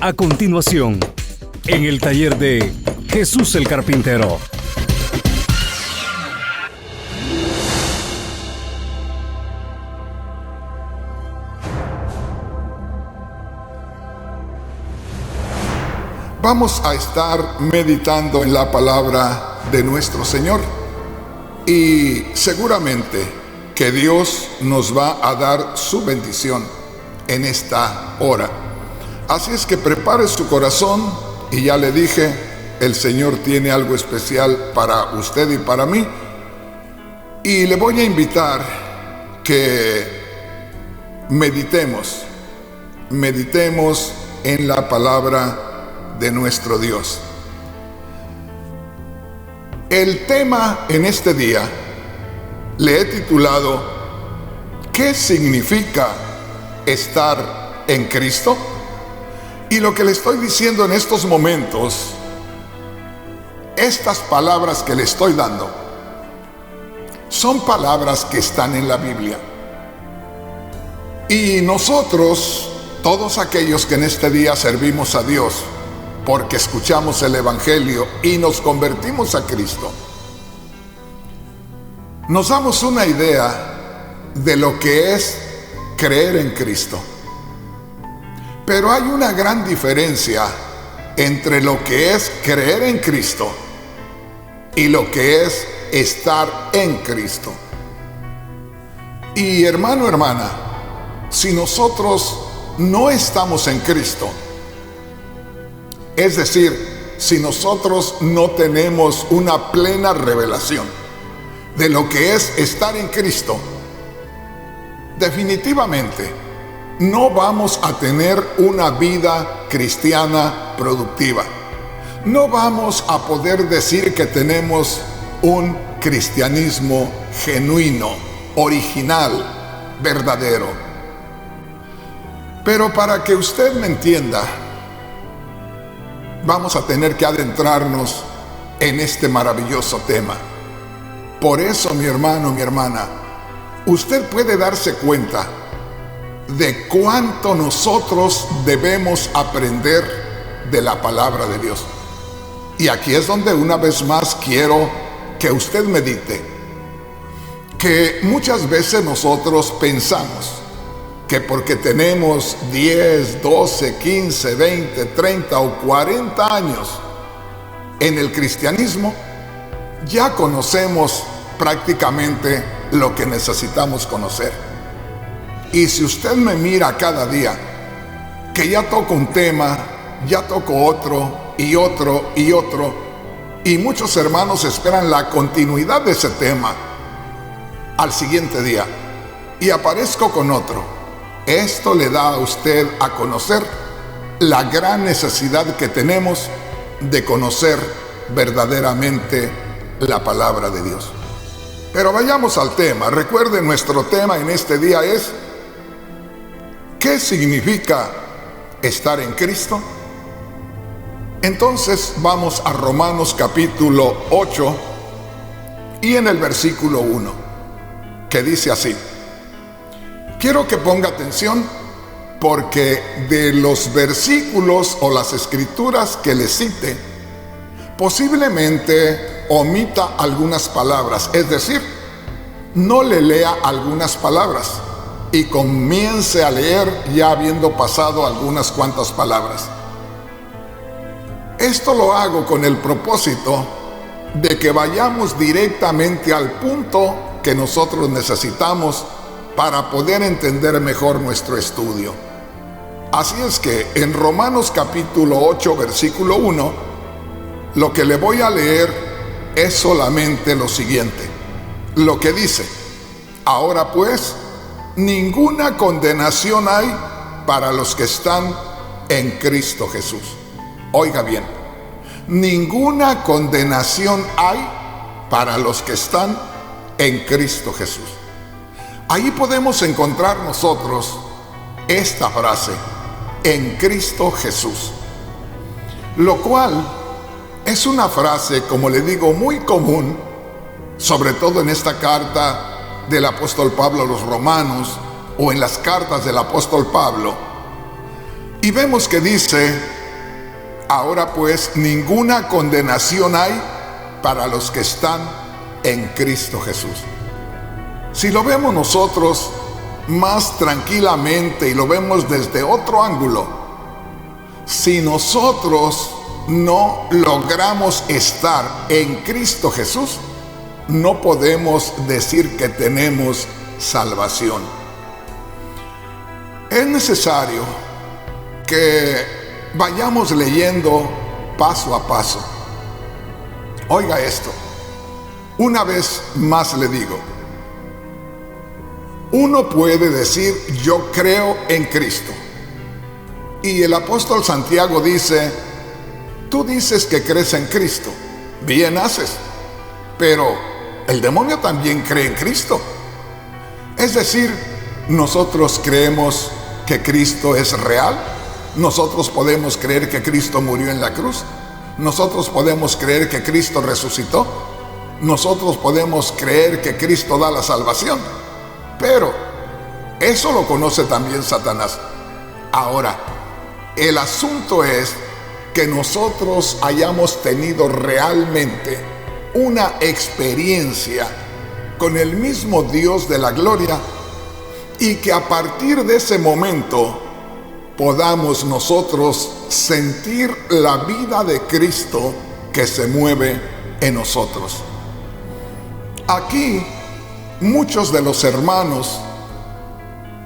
A continuación, en el taller de Jesús el Carpintero. Vamos a estar meditando en la palabra de nuestro Señor y seguramente que Dios nos va a dar su bendición en esta hora. Así es que prepare su corazón y ya le dije, el Señor tiene algo especial para usted y para mí. Y le voy a invitar que meditemos en la palabra de nuestro Dios. El tema en este día le he titulado ¿qué significa estar en Cristo? Y lo que le estoy diciendo en estos momentos, estas palabras que le estoy dando, son palabras que están en la Biblia. Y nosotros, todos aquellos que en este día servimos a Dios, porque escuchamos el Evangelio y nos convertimos a Cristo, nos damos una idea de lo que es creer en Cristo. Pero hay una gran diferencia entre lo que es creer en Cristo y lo que es estar en Cristo. Y hermana, si nosotros no estamos en Cristo, es decir, si nosotros no tenemos una plena revelación de lo que es estar en Cristo, definitivamente no vamos a tener una vida cristiana productiva. No vamos a poder decir que tenemos un cristianismo genuino, original, verdadero. Pero para que usted me entienda, vamos a tener que adentrarnos en este maravilloso tema. Por eso, mi hermano, mi hermana, usted puede darse cuenta de cuánto nosotros debemos aprender de la palabra de Dios. Y aquí es donde una vez más quiero que usted medite, que muchas veces nosotros pensamos que porque tenemos 10, 12, 15, 20, 30 o 40 años en el cristianismo, ya conocemos prácticamente lo que necesitamos conocer. Y si usted me mira cada día, que ya toco un tema, ya toco otro, y muchos hermanos esperan la continuidad de ese tema al siguiente día, y aparezco con otro. Esto le da a usted a conocer la gran necesidad que tenemos de conocer verdaderamente la palabra de Dios. Pero vayamos al tema. Recuerde, nuestro tema en este día es ¿qué significa estar en Cristo? Entonces vamos a Romanos capítulo 8 y en el versículo 1, que dice así. Quiero que ponga atención porque de los versículos o las escrituras que le cite, posiblemente omita algunas palabras, es decir, no le lea algunas palabras y comience a leer ya habiendo pasado algunas cuantas palabras. Esto lo hago con el propósito de que vayamos directamente al punto que nosotros necesitamos para poder entender mejor nuestro estudio. Así es que en Romanos capítulo 8, versículo 1, lo que le voy a leer es solamente lo siguiente, lo que dice: ahora pues, ninguna condenación hay para los que están en Cristo Jesús. Oiga bien, ninguna condenación hay para los que están en Cristo Jesús. Ahí podemos encontrar nosotros esta frase, en Cristo Jesús, lo cual es una frase, como le digo, muy común, sobre todo en esta carta del apóstol Pablo a los romanos, o en las cartas del apóstol Pablo, y vemos que dice: ahora pues ninguna condenación hay para los que están en Cristo Jesús. Si lo vemos nosotros más tranquilamente y lo vemos desde otro ángulo, si nosotros no logramos estar en Cristo Jesús, no podemos decir que tenemos salvación. Es necesario que vayamos leyendo paso a paso. Oiga esto, una vez más le digo, uno puede decir: yo creo en Cristo. Y el apóstol Santiago dice: tú dices que crees en Cristo, bien haces, pero el demonio también cree en Cristo. Es decir, nosotros creemos que Cristo es real, nosotros podemos creer que Cristo murió en la cruz, nosotros podemos creer que Cristo resucitó, nosotros podemos creer que Cristo da la salvación, pero eso lo conoce también Satanás. Ahora, el asunto es que nosotros hayamos tenido realmente una experiencia con el mismo Dios de la gloria, y que a partir de ese momento podamos nosotros sentir la vida de Cristo que se mueve en nosotros. Aquí muchos de los hermanos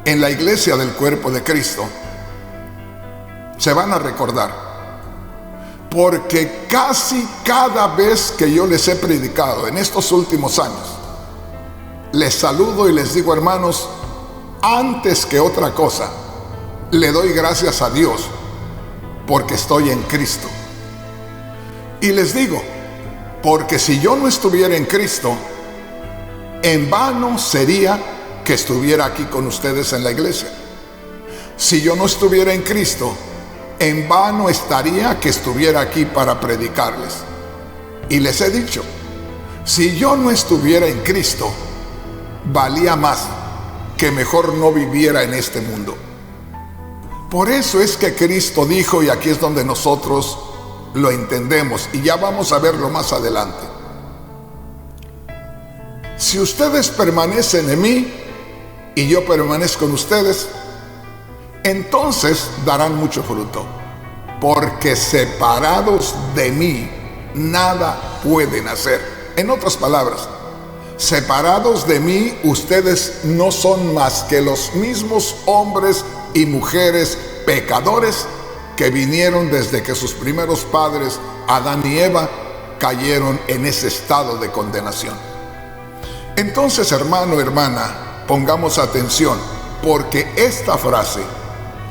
en la iglesia del cuerpo de Cristo se van a recordar, porque casi cada vez que yo les he predicado en estos últimos años, les saludo y les digo: hermanos, antes que otra cosa, le doy gracias a Dios porque estoy en Cristo. Y les digo, porque si yo no estuviera en Cristo, en vano sería que estuviera aquí con ustedes en la iglesia. Si yo no estuviera en Cristo, en vano estaría que estuviera aquí para predicarles. Y les he dicho, si yo no estuviera en Cristo, valía más que mejor no viviera en este mundo. Por eso es que Cristo dijo, y aquí es donde nosotros lo entendemos, y ya vamos a verlo más adelante: si ustedes permanecen en mí y yo permanezco en ustedes, entonces darán mucho fruto, porque separados de mí nada pueden hacer. En otras palabras, separados de mí, ustedes no son más que los mismos hombres y mujeres pecadores que vinieron desde que sus primeros padres, Adán y Eva, cayeron en ese estado de condenación. Entonces, hermano, hermana, pongamos atención, porque esta frase,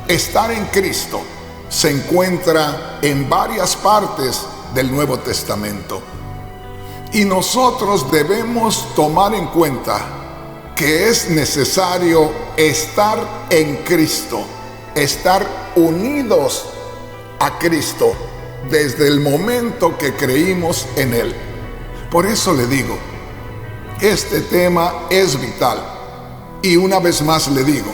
estar en Cristo, se encuentra en varias partes del Nuevo Testamento. Y nosotros debemos tomar en cuenta que es necesario estar en Cristo, estar unidos a Cristo desde el momento que creímos en Él. Por eso le digo, este tema es vital. Y una vez más le digo,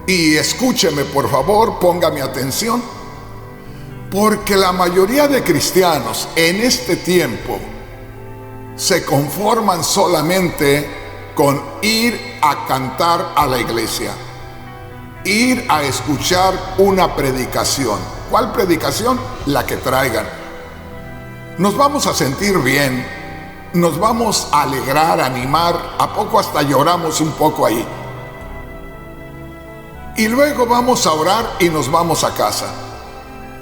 y escúcheme por favor, póngame atención, porque la mayoría de cristianos en este tiempo se conforman solamente con ir a cantar a la iglesia, ir a escuchar una predicación. ¿Cuál predicación? La que traigan. Nos vamos a sentir bien, nos vamos a alegrar, animar, a poco hasta lloramos un poco ahí. Y luego vamos a orar y nos vamos a casa.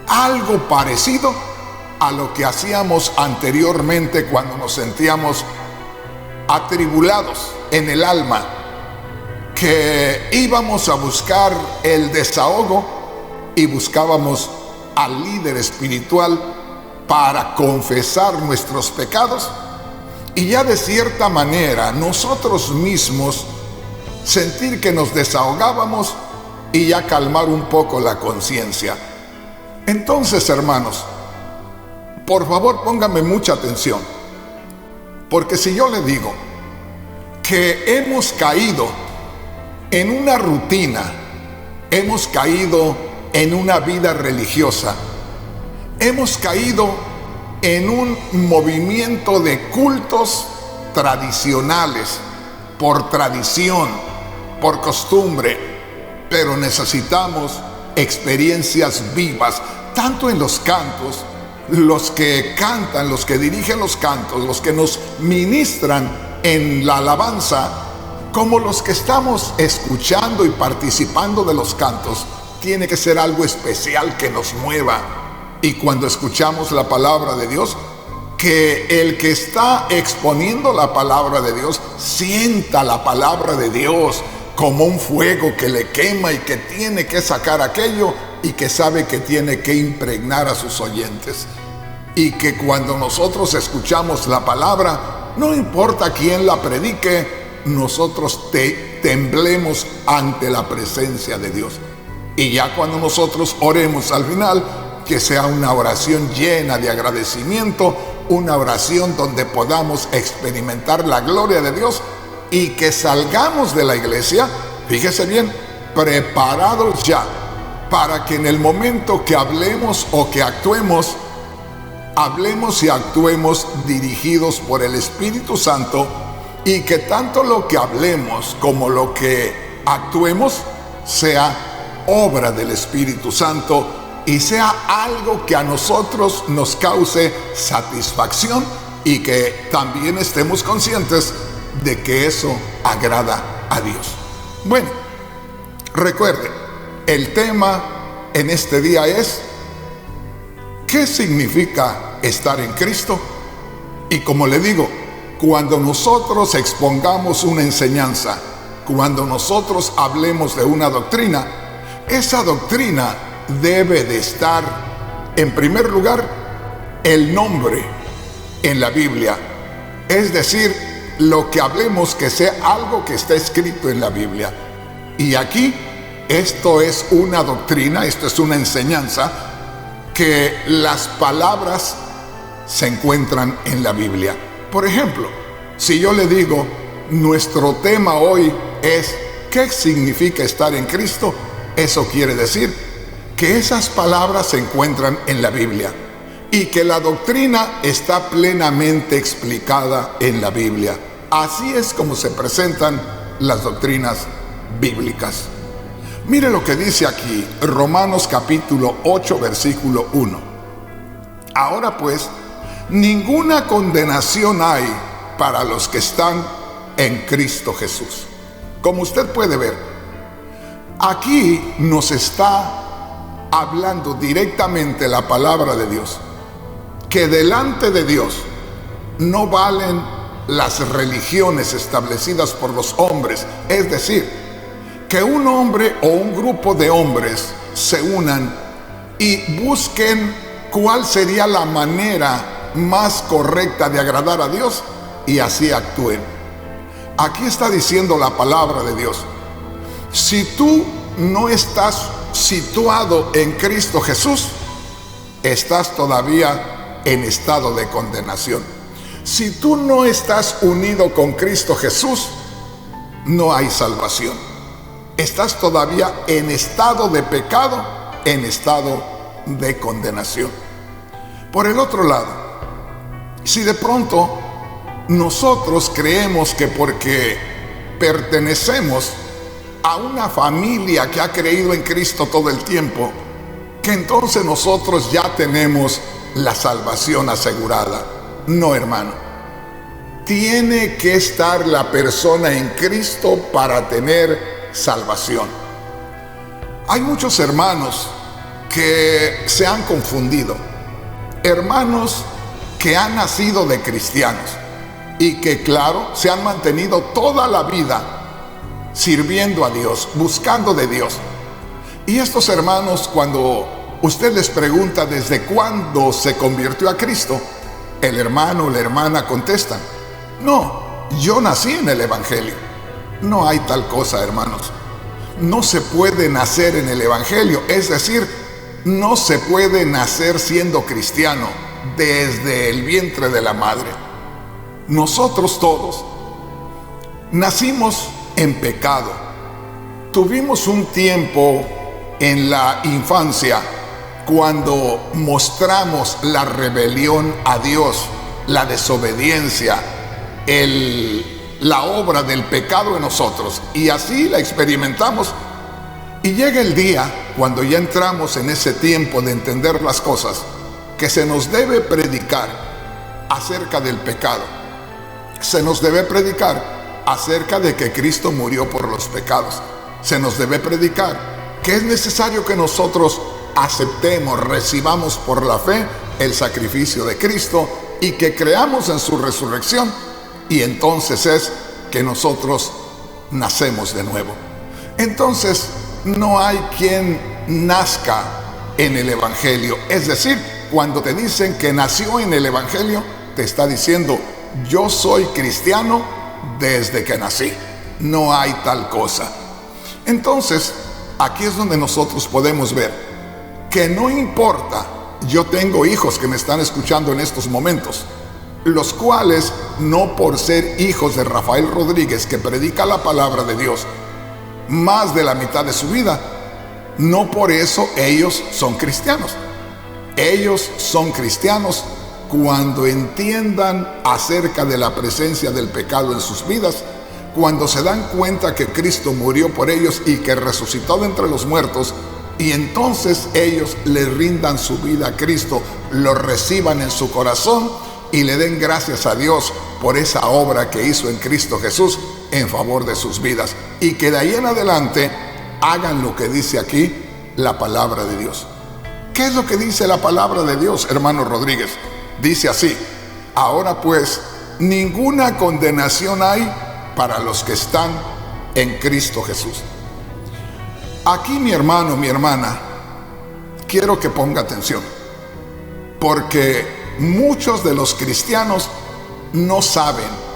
Algo parecido a lo que hacíamos anteriormente cuando nos sentíamos atribulados en el alma, que íbamos a buscar el desahogo y buscábamos al líder espiritual para confesar nuestros pecados, y ya de cierta manera nosotros mismos sentir que nos desahogábamos y ya calmar un poco la conciencia. Entonces, hermanos, por favor pónganme mucha atención, porque si yo le digo que hemos caído en una rutina, hemos caído en una vida religiosa, hemos caído en un movimiento de cultos tradicionales, por tradición, por costumbre, pero necesitamos experiencias vivas, tanto en los cantos, los que cantan, los que dirigen los cantos, los que nos ministran en la alabanza, como los que estamos escuchando y participando de los cantos. Tiene que ser algo especial que nos mueva. Y cuando escuchamos la palabra de Dios, que el que está exponiendo la palabra de Dios sienta la palabra de Dios como un fuego que le quema y que tiene que sacar aquello y que sabe que tiene que impregnar a sus oyentes. Y que cuando nosotros escuchamos la palabra, no importa quién la predique, nosotros temblemos ante la presencia de Dios. Y ya cuando nosotros oremos al final, que sea una oración llena de agradecimiento, una oración donde podamos experimentar la gloria de Dios y que salgamos de la iglesia, fíjese bien, preparados ya para que en el momento que hablemos o que actuemos, hablemos y actuemos dirigidos por el Espíritu Santo, y que tanto lo que hablemos como lo que actuemos sea obra del Espíritu Santo y sea algo que a nosotros nos cause satisfacción y que también estemos conscientes de que eso agrada a Dios. Bueno, recuerde, el tema en este día es ¿qué significa estar en Cristo? Y como le digo, cuando nosotros expongamos una enseñanza, cuando nosotros hablemos de una doctrina, esa doctrina debe de estar, en primer lugar, el nombre en la Biblia. Es decir, lo que hablemos que sea algo que está escrito en la Biblia. Y aquí, esto es una doctrina, esto es una enseñanza, que las palabras se encuentran en la Biblia. Por ejemplo, si yo le digo, nuestro tema hoy es ¿qué significa estar en Cristo? Eso quiere decir que esas palabras se encuentran en la Biblia y que la doctrina está plenamente explicada en la Biblia. Así es como se presentan las doctrinas bíblicas. Mire lo que dice aquí, Romanos capítulo 8, versículo 1. Ahora pues, ninguna condenación hay para los que están en Cristo Jesús. Como usted puede ver, aquí nos está hablando directamente la palabra de Dios, que delante de Dios no valen las religiones establecidas por los hombres. Es decir, que un hombre o un grupo de hombres se unan y busquen cuál sería la manera más correcta de agradar a Dios y así actúen. Aquí está diciendo la palabra de Dios: si tú no estás situado en Cristo Jesús, estás todavía en estado de condenación. Si tú no estás unido con Cristo Jesús, no hay salvación. Estás todavía en estado de pecado, en estado de condenación. Por el otro lado, si de pronto nosotros creemos que porque pertenecemos a una familia que ha creído en Cristo todo el tiempo, que entonces nosotros ya tenemos la salvación asegurada. No, hermano. Tiene que estar la persona en Cristo para tener salvación. Hay muchos hermanos que se han confundido, hermanos que han nacido de cristianos y que, claro, se han mantenido toda la vida sirviendo a Dios, buscando de Dios. Y estos hermanos, cuando usted les pregunta desde cuándo se convirtió a Cristo, el hermano o la hermana contestan: no, yo nací en el Evangelio. No hay tal cosa, hermanos. No se puede nacer en el Evangelio, es decir, no se puede nacer siendo cristiano desde el vientre de la madre. Nosotros todos nacimos en pecado, tuvimos un tiempo en la infancia cuando mostramos la rebelión a Dios, la desobediencia, la obra del pecado en nosotros, y así la experimentamos. Y llega el día cuando ya entramos en ese tiempo de entender las cosas, que se nos debe predicar acerca del pecado. Se nos debe predicar acerca de que Cristo murió por los pecados. Se nos debe predicar que es necesario que nosotros aceptemos, recibamos por la fe el sacrificio de Cristo y que creamos en su resurrección, y entonces es que nosotros nacemos de nuevo. Entonces no hay quien nazca en el Evangelio. Es decir, cuando te dicen que nació en el Evangelio, te está diciendo: yo soy cristiano desde que nací. No hay tal cosa. Entonces, aquí es donde nosotros podemos ver que no importa. Yo tengo hijos que me están escuchando en estos momentos, los cuales, no por ser hijos de Rafael Rodríguez, que predica la palabra de Dios más de la mitad de su vida, no por eso ellos son cristianos. Ellos son cristianos cuando entiendan acerca de la presencia del pecado en sus vidas, cuando se dan cuenta que Cristo murió por ellos y que resucitó de entre los muertos, y entonces ellos le rindan su vida a Cristo, lo reciban en su corazón y le den gracias a Dios por esa obra que hizo en Cristo Jesús en favor de sus vidas, y que de ahí en adelante hagan lo que dice aquí la palabra de Dios. ¿Qué es lo que dice la palabra de Dios, hermano Rodríguez? Dice así: ahora pues, ninguna condenación hay para los que están en Cristo Jesús. Aquí, mi hermano, mi hermana, quiero que ponga atención, porque muchos de los cristianos no saben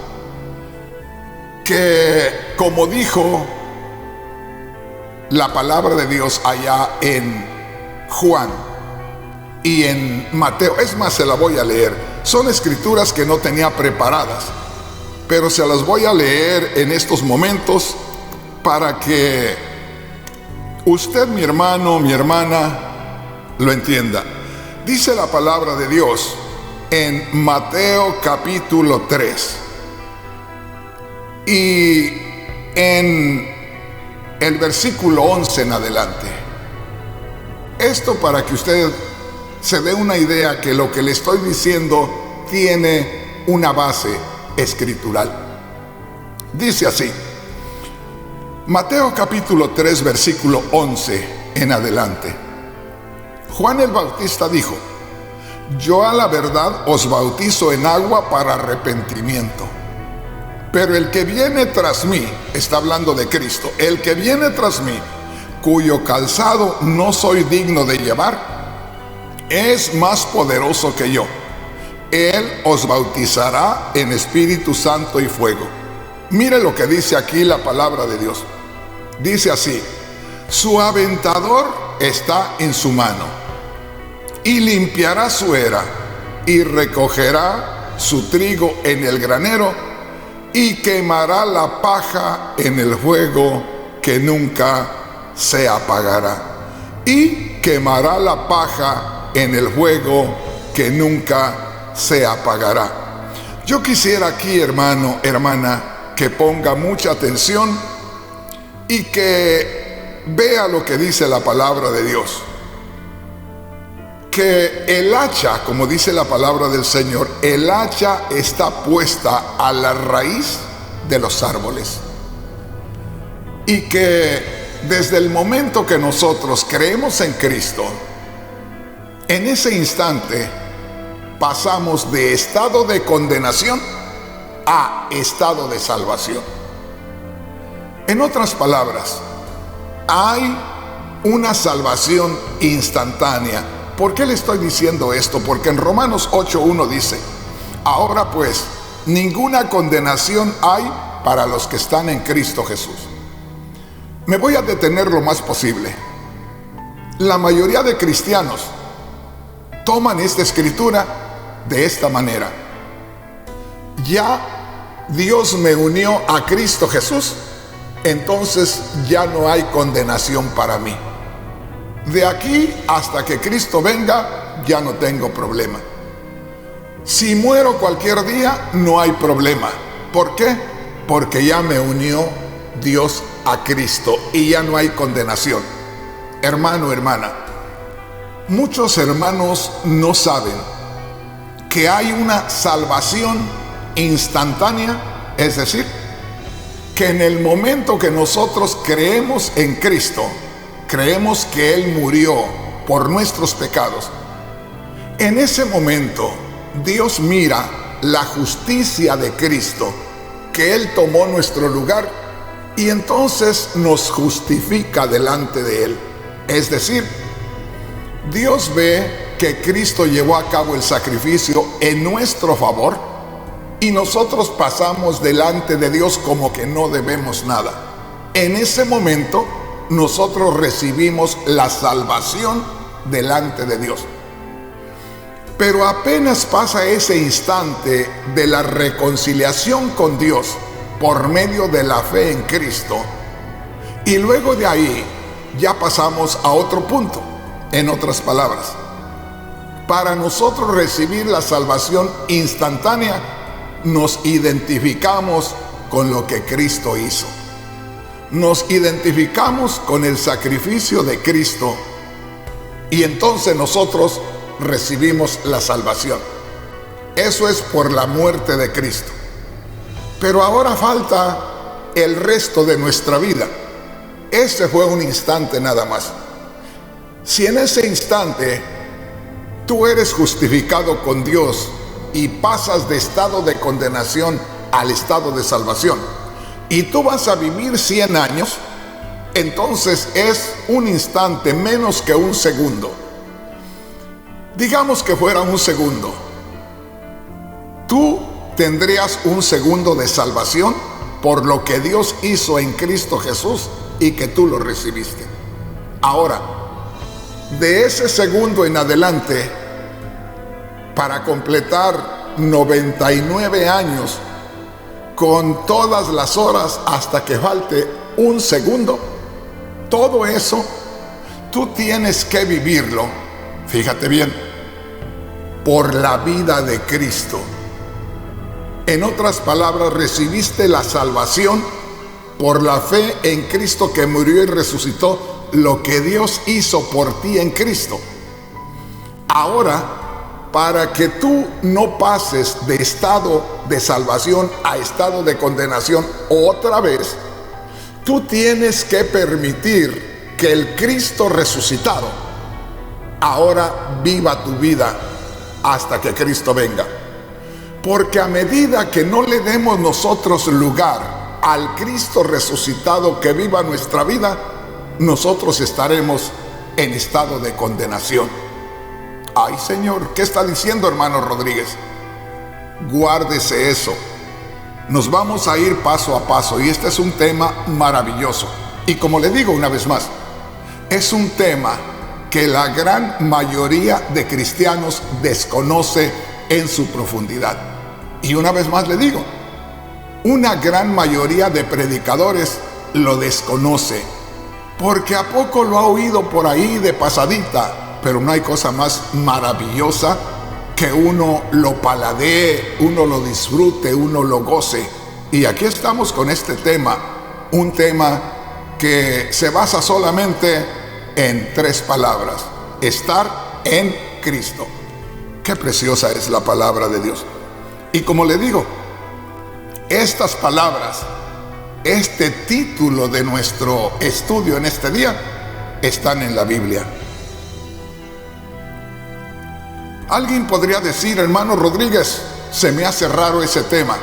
que, como dijo la palabra de Dios allá en Juan y en Mateo, es más, se la voy a leer. Son escrituras que no tenía preparadas, pero se las voy a leer en estos momentos para que usted, mi hermano, mi hermana, lo entienda. Dice la palabra de Dios en Mateo capítulo 3 y en el versículo 11 en adelante. Esto para que usted se dé una idea que lo que le estoy diciendo tiene una base escritural. Dice así: Mateo capítulo 3 versículo 11 en adelante. Juan el Bautista dijo: yo a la verdad os bautizo en agua para arrepentimiento, pero el que viene tras mí, está hablando de Cristo, el que viene tras mí, cuyo calzado no soy digno de llevar, es más poderoso que yo. Él os bautizará en Espíritu Santo y fuego. Mire lo que dice aquí la palabra de Dios. Dice así: su aventador está en su mano, y limpiará su era, y recogerá su trigo en el granero, y quemará la paja en el fuego que nunca se apagará. Y quemará la paja en el fuego que nunca se apagará. Yo quisiera aquí, hermano, hermana, que ponga mucha atención y que vea lo que dice la palabra de Dios. Que el hacha, como dice la palabra del Señor, el hacha está puesta a la raíz de los árboles. Y que desde el momento que nosotros creemos en Cristo, en ese instante pasamos de estado de condenación a estado de salvación. En otras palabras, hay una salvación instantánea. ¿Por qué le estoy diciendo esto? Porque en Romanos 8:1 dice: ahora pues, ninguna condenación hay para los que están en Cristo Jesús. Me voy a detener lo más posible. La mayoría de cristianos toman esta escritura de esta manera: ya Dios me unió a Cristo Jesús entonces ya no hay condenación para mí. De aquí hasta que Cristo venga, ya no tengo problema. Si muero cualquier día, no hay problema. ¿Por qué? Porque ya me unió Dios a Cristo y ya no hay condenación. Hermano, hermana, muchos hermanos no saben que hay una salvación instantánea, es decir, que en el momento que nosotros creemos en Cristo, creemos que Él murió por nuestros pecados, en ese momento Dios mira la justicia de Cristo, que Él tomó nuestro lugar, y entonces nos justifica delante de Él. Es decir, Dios ve que Cristo llevó a cabo el sacrificio en nuestro favor y nosotros pasamos delante de Dios como que no debemos nada. En ese momento nosotros recibimos la salvación delante de Dios. Pero apenas pasa ese instante de la reconciliación con Dios por medio de la fe en Cristo, y luego de ahí ya pasamos a otro punto. En otras palabras, para nosotros recibir la salvación instantánea, nos identificamos con lo que Cristo hizo. Nos identificamos con el sacrificio de Cristo y entonces nosotros recibimos la salvación. Eso es por la muerte de Cristo. Pero ahora falta el resto de nuestra vida. Ese fue un instante nada más. Si en ese instante tú eres justificado con Dios y pasas de estado de condenación al estado de salvación, y tú vas a vivir 100 años, entonces es un instante, menos que un segundo. Digamos que fuera un segundo. Tú tendrías un segundo de salvación por lo que Dios hizo en Cristo Jesús y que tú lo recibiste. Ahora, de ese segundo en adelante, para completar 99 años con todas las horas hasta que falte un segundo, todo eso tú tienes que vivirlo, fíjate bien, por la vida de Cristo. En otras palabras, recibiste la salvación por la fe en Cristo que murió y resucitó, lo que Dios hizo por ti en Cristo. Ahora, para que tú no pases de estado de salvación a estado de condenación otra vez, tú tienes que permitir que el Cristo resucitado ahora viva tu vida hasta que Cristo venga. Porque a medida que no le demos nosotros lugar al Cristo resucitado que viva nuestra vida, nosotros estaremos en estado de condenación. Ay, Señor, ¿qué está diciendo, hermano Rodríguez? Guárdese eso. Nos vamos a ir paso a paso y este es un tema maravilloso. Y como le digo una vez más, es un tema que la gran mayoría de cristianos desconoce en su profundidad. Y una vez más le digo, una gran mayoría de predicadores lo desconoce, porque a poco lo ha oído por ahí de pasadita, pero no hay cosa más maravillosa que uno lo paladee, uno lo disfrute, uno lo goce. Y aquí estamos con este tema, un tema que se basa solamente en 3 palabras: estar en Cristo. Qué preciosa es la palabra de Dios. Y como le digo, estas palabras, este título de nuestro estudio en este día, están en la Biblia. Alguien podría decir, hermano Rodríguez, se me hace raro ese tema.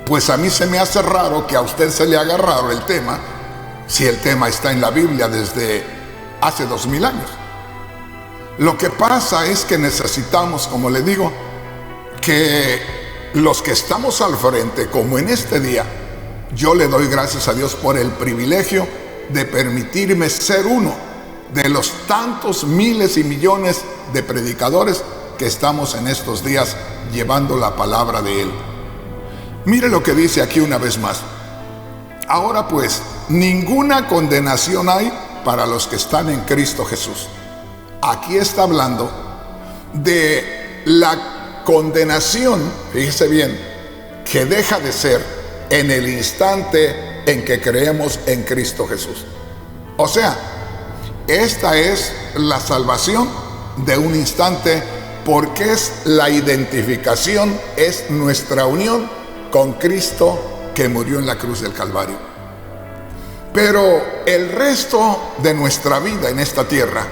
Pues a mí se me hace raro que a usted se le haga raro el tema, si el tema está en la Biblia desde hace 2000 años. Lo que pasa es que necesitamos, como le digo, que los que estamos al frente, como en este día, yo le doy gracias a Dios por el privilegio de permitirme ser uno de los tantos miles y millones de predicadores que estamos en estos días llevando la palabra de Él. Mire lo que dice aquí una vez más. Ahora pues, ninguna condenación hay para los que están en Cristo Jesús. Aquí está hablando de la condenación, fíjese bien, que deja de ser en el instante en que creemos en Cristo Jesús. O sea, esta es la salvación de un instante, porque es la identificación, es nuestra unión con Cristo que murió en la cruz del Calvario. Pero el resto de nuestra vida en esta tierra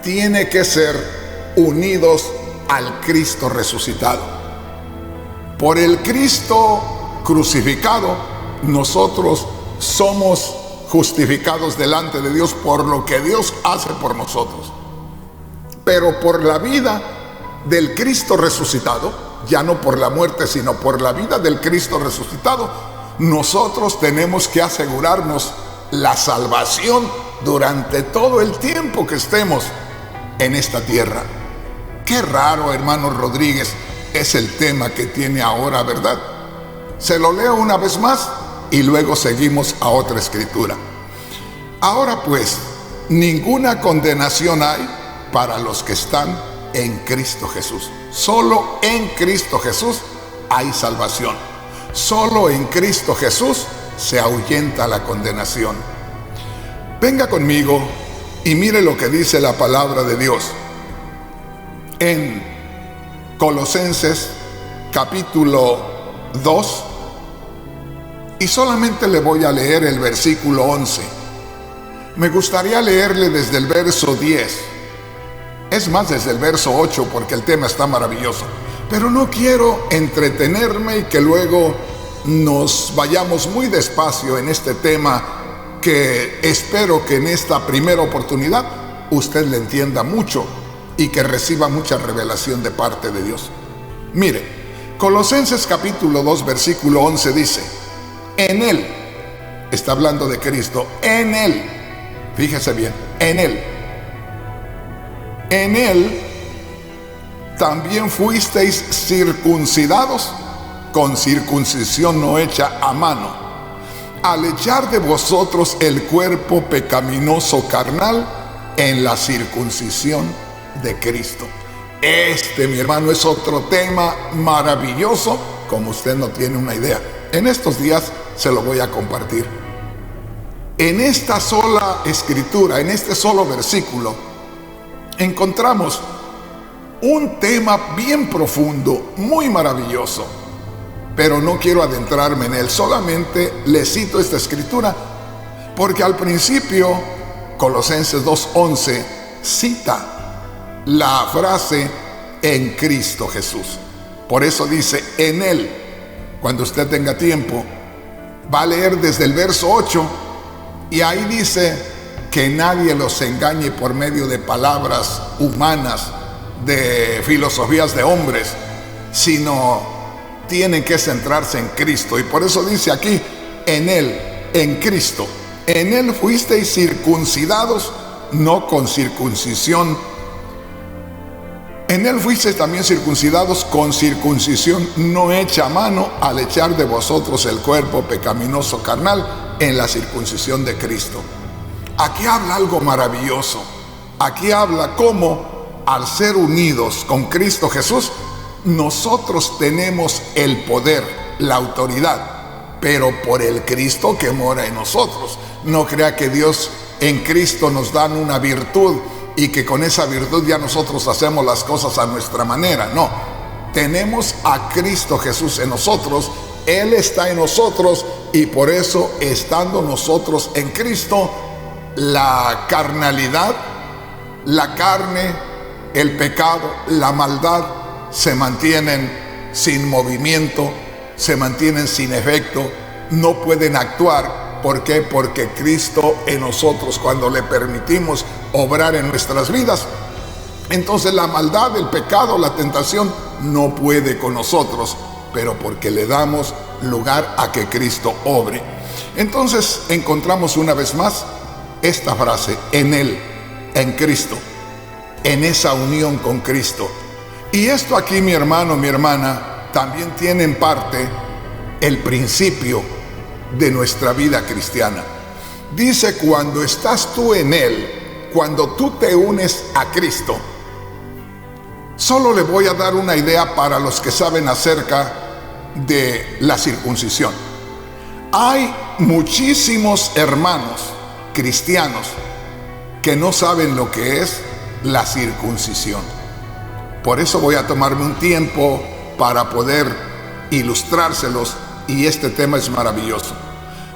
tiene que ser unidos al Cristo resucitado. Por el Cristo crucificado, nosotros somos justificados delante de Dios por lo que Dios hace por nosotros. Pero por la vida del Cristo resucitado, ya no por la muerte, sino por la vida del Cristo resucitado, nosotros tenemos que asegurarnos la salvación durante todo el tiempo que estemos en esta tierra. Qué raro, hermano Rodríguez, es el tema que tiene ahora, ¿verdad? Se lo leo una vez más y luego seguimos a otra escritura. Ahora pues, ninguna condenación hay para los que están en Cristo Jesús. Solo en Cristo Jesús hay salvación. Solo en Cristo Jesús se ahuyenta la condenación. Venga conmigo y mire lo que dice la palabra de Dios en Colosenses capítulo 2, y solamente le voy a leer el versículo 11. Me gustaría leerle desde el verso 10. Es más, desde el verso 8, porque el tema está maravilloso. Pero no quiero entretenerme y que luego nos vayamos muy despacio en este tema, que espero que en esta primera oportunidad usted le entienda mucho y que reciba mucha revelación de parte de Dios. Mire, Colosenses capítulo 2, versículo 11 dice: en Él, está hablando de Cristo, en Él, fíjese bien, en Él también fuisteis circuncidados con circuncisión no hecha a mano, al echar de vosotros el cuerpo pecaminoso carnal en la circuncisión de Cristo. Este, mi hermano, es otro tema maravilloso, como usted no tiene una idea. En estos días se lo voy a compartir. En esta sola escritura, en este solo versículo, encontramos un tema bien profundo, muy maravilloso, pero no quiero adentrarme en él. Solamente le cito esta escritura porque al principio Colosenses 2:11 cita la frase en Cristo Jesús. Por eso dice en Él. Cuando usted tenga tiempo, va a leer desde el verso 8, y ahí dice que nadie los engañe por medio de palabras humanas, de filosofías de hombres, sino tienen que centrarse en Cristo. Y por eso dice aquí, en Él, en Cristo. En Él fuisteis circuncidados, no con circuncisión. En Él fuisteis también circuncidados con circuncisión no hecha a mano, al echar de vosotros el cuerpo pecaminoso carnal en la circuncisión de Cristo. Aquí habla algo maravilloso. Aquí habla cómo, al ser unidos con Cristo Jesús, nosotros tenemos el poder, la autoridad, pero por el Cristo que mora en nosotros. No crea que Dios en Cristo nos da una virtud y que con esa virtud ya nosotros hacemos las cosas a nuestra manera. No, tenemos a Cristo Jesús en nosotros, Él está en nosotros, y por eso, estando nosotros en Cristo, la carnalidad, la carne, el pecado, la maldad se mantienen sin movimiento, se mantienen sin efecto, no pueden actuar. ¿Por qué? Porque Cristo en nosotros, cuando le permitimos obrar en nuestras vidas, entonces la maldad, el pecado, la tentación no puede con nosotros, pero porque le damos lugar a que Cristo obre. Entonces encontramos una vez más esta frase, en Él, en Cristo, en esa unión con Cristo. Y esto aquí, mi hermano, mi hermana, también tiene en parte el principio de nuestra vida cristiana. Dice, cuando estás tú en Él, cuando tú te unes a Cristo. Solo le voy a dar una idea para los que saben acerca de la circuncisión. Hay muchísimos hermanos cristianos que no saben lo que es la circuncisión. Por eso voy a tomarme un tiempo para poder ilustrárselos, y este tema es maravilloso.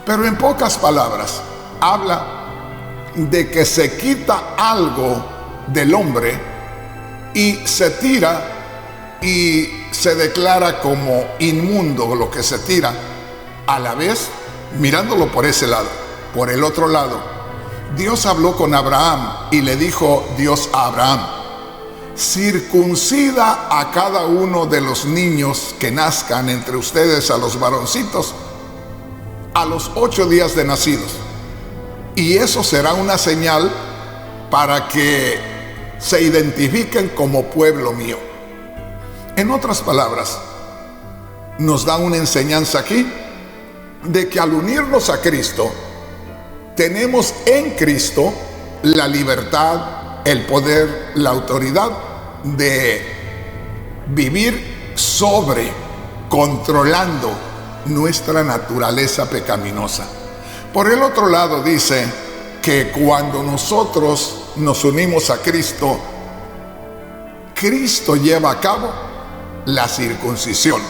Pero en pocas palabras, habla de que se quita algo del hombre y se tira y se declara como inmundo lo que se tira, a la vez mirándolo por ese lado. Por el otro lado, Dios habló con Abraham y le dijo Dios a Abraham: circuncida a cada uno de los niños que nazcan entre ustedes, a los varoncitos, a los 8 días de nacidos, y eso será una señal para que se identifiquen como pueblo mío. En otras palabras, nos da una enseñanza aquí de que al unirnos a Cristo, tenemos en Cristo la libertad, el poder, la autoridad de vivir sobre, controlando nuestra naturaleza pecaminosa. Por el otro lado, dice que cuando nosotros nos unimos a Cristo, Cristo lleva a cabo la circuncisión.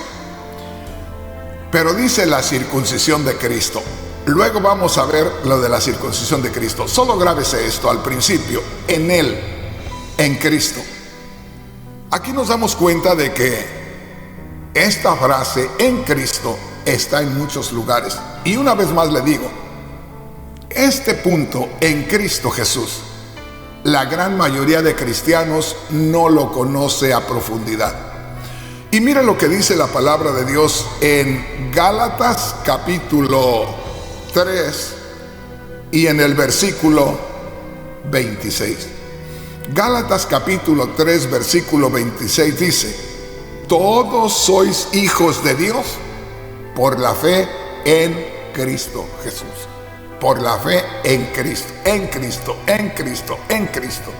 Pero dice la circuncisión de Cristo. Luego vamos a ver lo de la circuncisión de Cristo. Solo grábese esto al principio: en Él, en Cristo. Aquí nos damos cuenta de que esta frase, en Cristo, está en muchos lugares. Y una vez más le digo, este punto, en Cristo Jesús, la gran mayoría de cristianos no lo conoce a profundidad. Y mire lo que dice la palabra de Dios en Gálatas capítulo 3 y en el versículo 26. Gálatas capítulo 3 versículo 26 dice: todos sois hijos de Dios por la fe en Cristo Jesús. Por la fe en Cristo, en Cristo, en Cristo, en Cristo.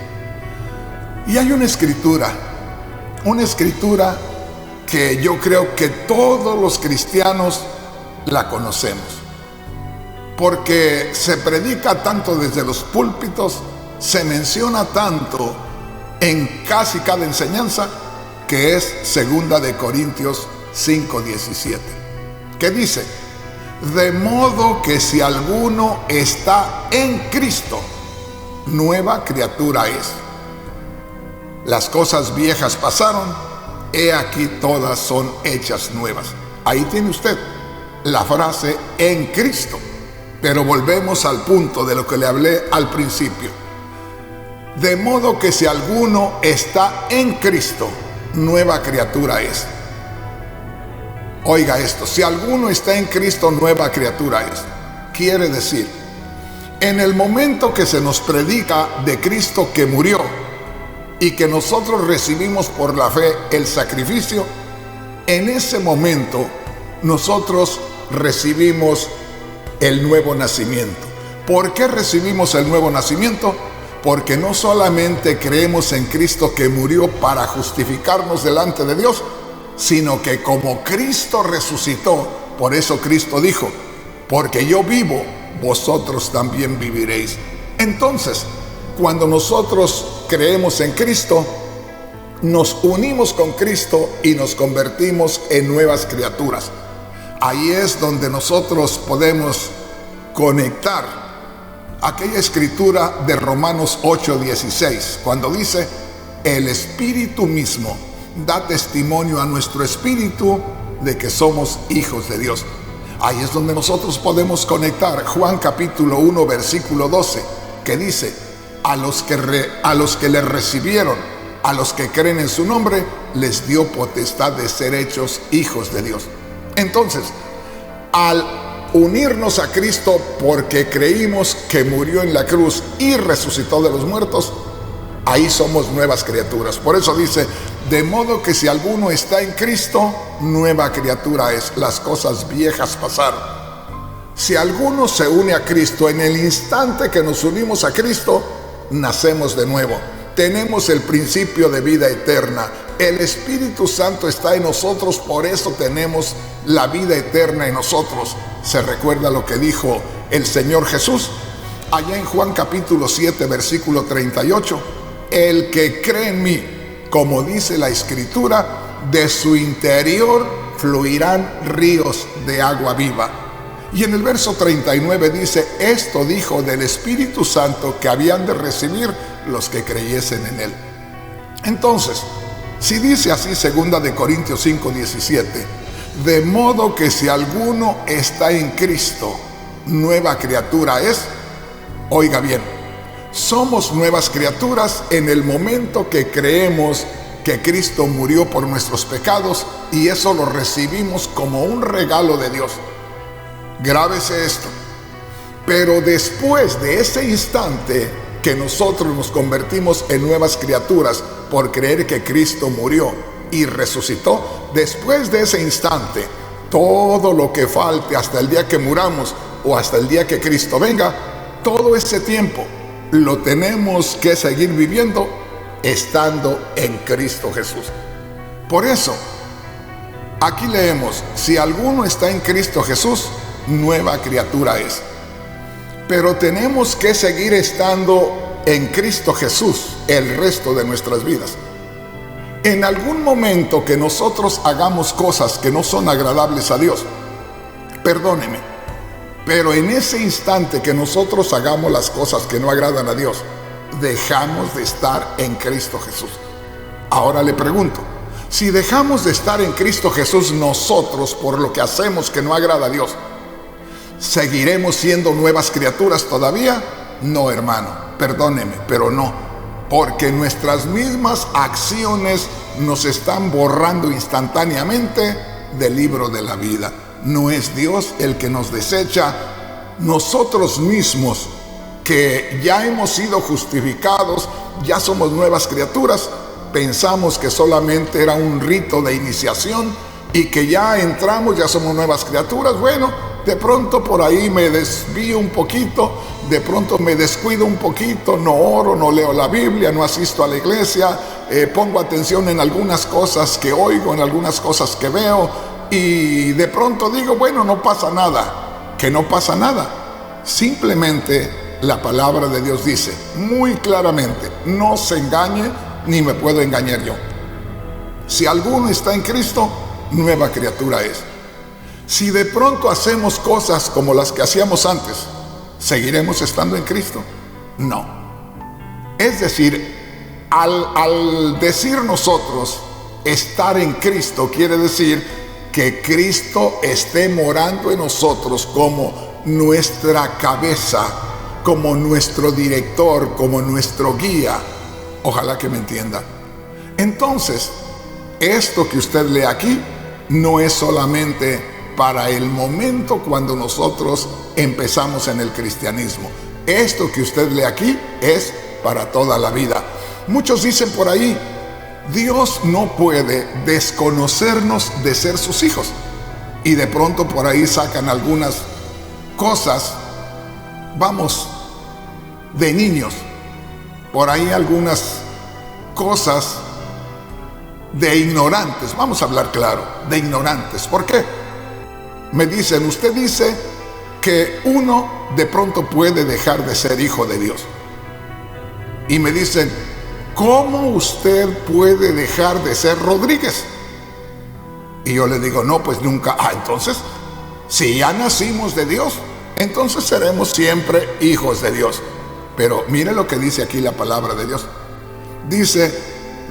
Y hay una escritura que yo creo que todos los cristianos la conocemos, porque se predica tanto desde los púlpitos, se menciona tanto en casi cada enseñanza, que es 2 de Corintios 5:17, que dice: de modo que si alguno está en Cristo, nueva criatura es. Las cosas viejas pasaron, he aquí todas son hechas nuevas. Ahí tiene usted la frase en Cristo. Pero volvemos al punto de lo que le hablé al principio. De modo que si alguno está en Cristo, nueva criatura es. Oiga esto: si alguno está en Cristo, nueva criatura es. Quiere decir, en el momento que se nos predica de Cristo que murió y que nosotros recibimos por la fe el sacrificio, en ese momento nosotros recibimos el nuevo nacimiento. ¿Por qué recibimos el nuevo nacimiento? Porque no solamente creemos en Cristo que murió para justificarnos delante de Dios, sino que como Cristo resucitó, por eso Cristo dijo: porque yo vivo, vosotros también viviréis. Entonces, cuando nosotros creemos en Cristo, nos unimos con Cristo y nos convertimos en nuevas criaturas. Ahí es donde nosotros podemos conectar aquella escritura de Romanos 8:16, cuando dice: el Espíritu mismo da testimonio a nuestro espíritu de que somos hijos de Dios. Ahí es donde nosotros podemos conectar Juan capítulo 1 versículo 12, que dice: a los que le recibieron, a los que creen en su nombre, les dio potestad de ser hechos hijos de Dios. Entonces, al unirnos a Cristo porque creímos que murió en la cruz y resucitó de los muertos, ahí somos nuevas criaturas. Por eso dice: de modo que si alguno está en Cristo, nueva criatura es. Las cosas viejas pasaron. Si alguno se une a Cristo, en el instante que nos unimos a Cristo, nacemos de nuevo. Tenemos el principio de vida eterna. El Espíritu Santo está en nosotros, por eso tenemos la vida eterna en nosotros. ¿Se recuerda lo que dijo el Señor Jesús? Allá en Juan capítulo 7, versículo 38. El que cree en mí, como dice la Escritura, de su interior fluirán ríos de agua viva. Y en el verso 39 dice, esto dijo del Espíritu Santo que habían de recibir los que creyesen en él. Entonces, si dice así 2 de Corintios 5, 17, de modo que si alguno está en Cristo, nueva criatura es. Oiga bien, somos nuevas criaturas en el momento que creemos que Cristo murió por nuestros pecados, y eso lo recibimos como un regalo de Dios. Grábese esto. Pero después de ese instante que nosotros nos convertimos en nuevas criaturas por creer que Cristo murió y resucitó, después de ese instante, todo lo que falte hasta el día que muramos o hasta el día que Cristo venga, todo ese tiempo lo tenemos que seguir viviendo estando en Cristo Jesús. Por eso, aquí leemos, si alguno está en Cristo Jesús, nueva criatura es. Pero tenemos que seguir estando en Cristo Jesús el resto de nuestras vidas. En algún momento que nosotros hagamos cosas que no son agradables a Dios, perdóneme, pero en ese instante que nosotros hagamos las cosas que no agradan a Dios, dejamos de estar en Cristo Jesús. Ahora le pregunto, si dejamos de estar en Cristo Jesús nosotros por lo que hacemos que no agrada a Dios, ¿seguiremos siendo nuevas criaturas todavía? No, hermano, perdóneme, pero no, porque nuestras mismas acciones nos están borrando instantáneamente del libro de la vida. No es Dios el que nos desecha. Nosotros mismos, que ya hemos sido justificados, ya somos nuevas criaturas, pensamos que solamente era un rito de iniciación y que ya entramos, ya somos nuevas criaturas. Bueno, de pronto por ahí me desvío un poquito, de pronto me descuido un poquito, no oro, no leo la Biblia, no asisto a la iglesia, pongo atención en algunas cosas que oigo, en algunas cosas que veo, y de pronto digo, bueno, no pasa nada. Que no pasa nada. Simplemente la palabra de Dios dice muy claramente, no se engañe ni me puedo engañar yo. Si alguno está en Cristo, nueva criatura es. Si de pronto hacemos cosas como las que hacíamos antes, ¿seguiremos estando en Cristo? No. Es decir, al decir nosotros estar en Cristo, quiere decir que Cristo esté morando en nosotros como nuestra cabeza, como nuestro director, como nuestro guía. Ojalá que me entienda. Entonces, esto que usted lee aquí no es solamente para el momento cuando nosotros empezamos en el cristianismo. Esto que usted lee aquí es para toda la vida. Muchos dicen por ahí, Dios no puede desconocernos de ser sus hijos. Y de pronto por ahí sacan algunas cosas, vamos, de niños. Por ahí algunas cosas de ignorantes. Vamos a hablar claro, de ignorantes. ¿Por qué? Me dicen, usted dice que uno de pronto puede dejar de ser hijo de Dios. Y me dicen, ¿cómo usted puede dejar de ser Rodríguez? Y yo le digo, no, pues nunca. Entonces, si ya nacimos de Dios, entonces seremos siempre hijos de Dios. Pero mire lo que dice aquí la palabra de Dios. Dice,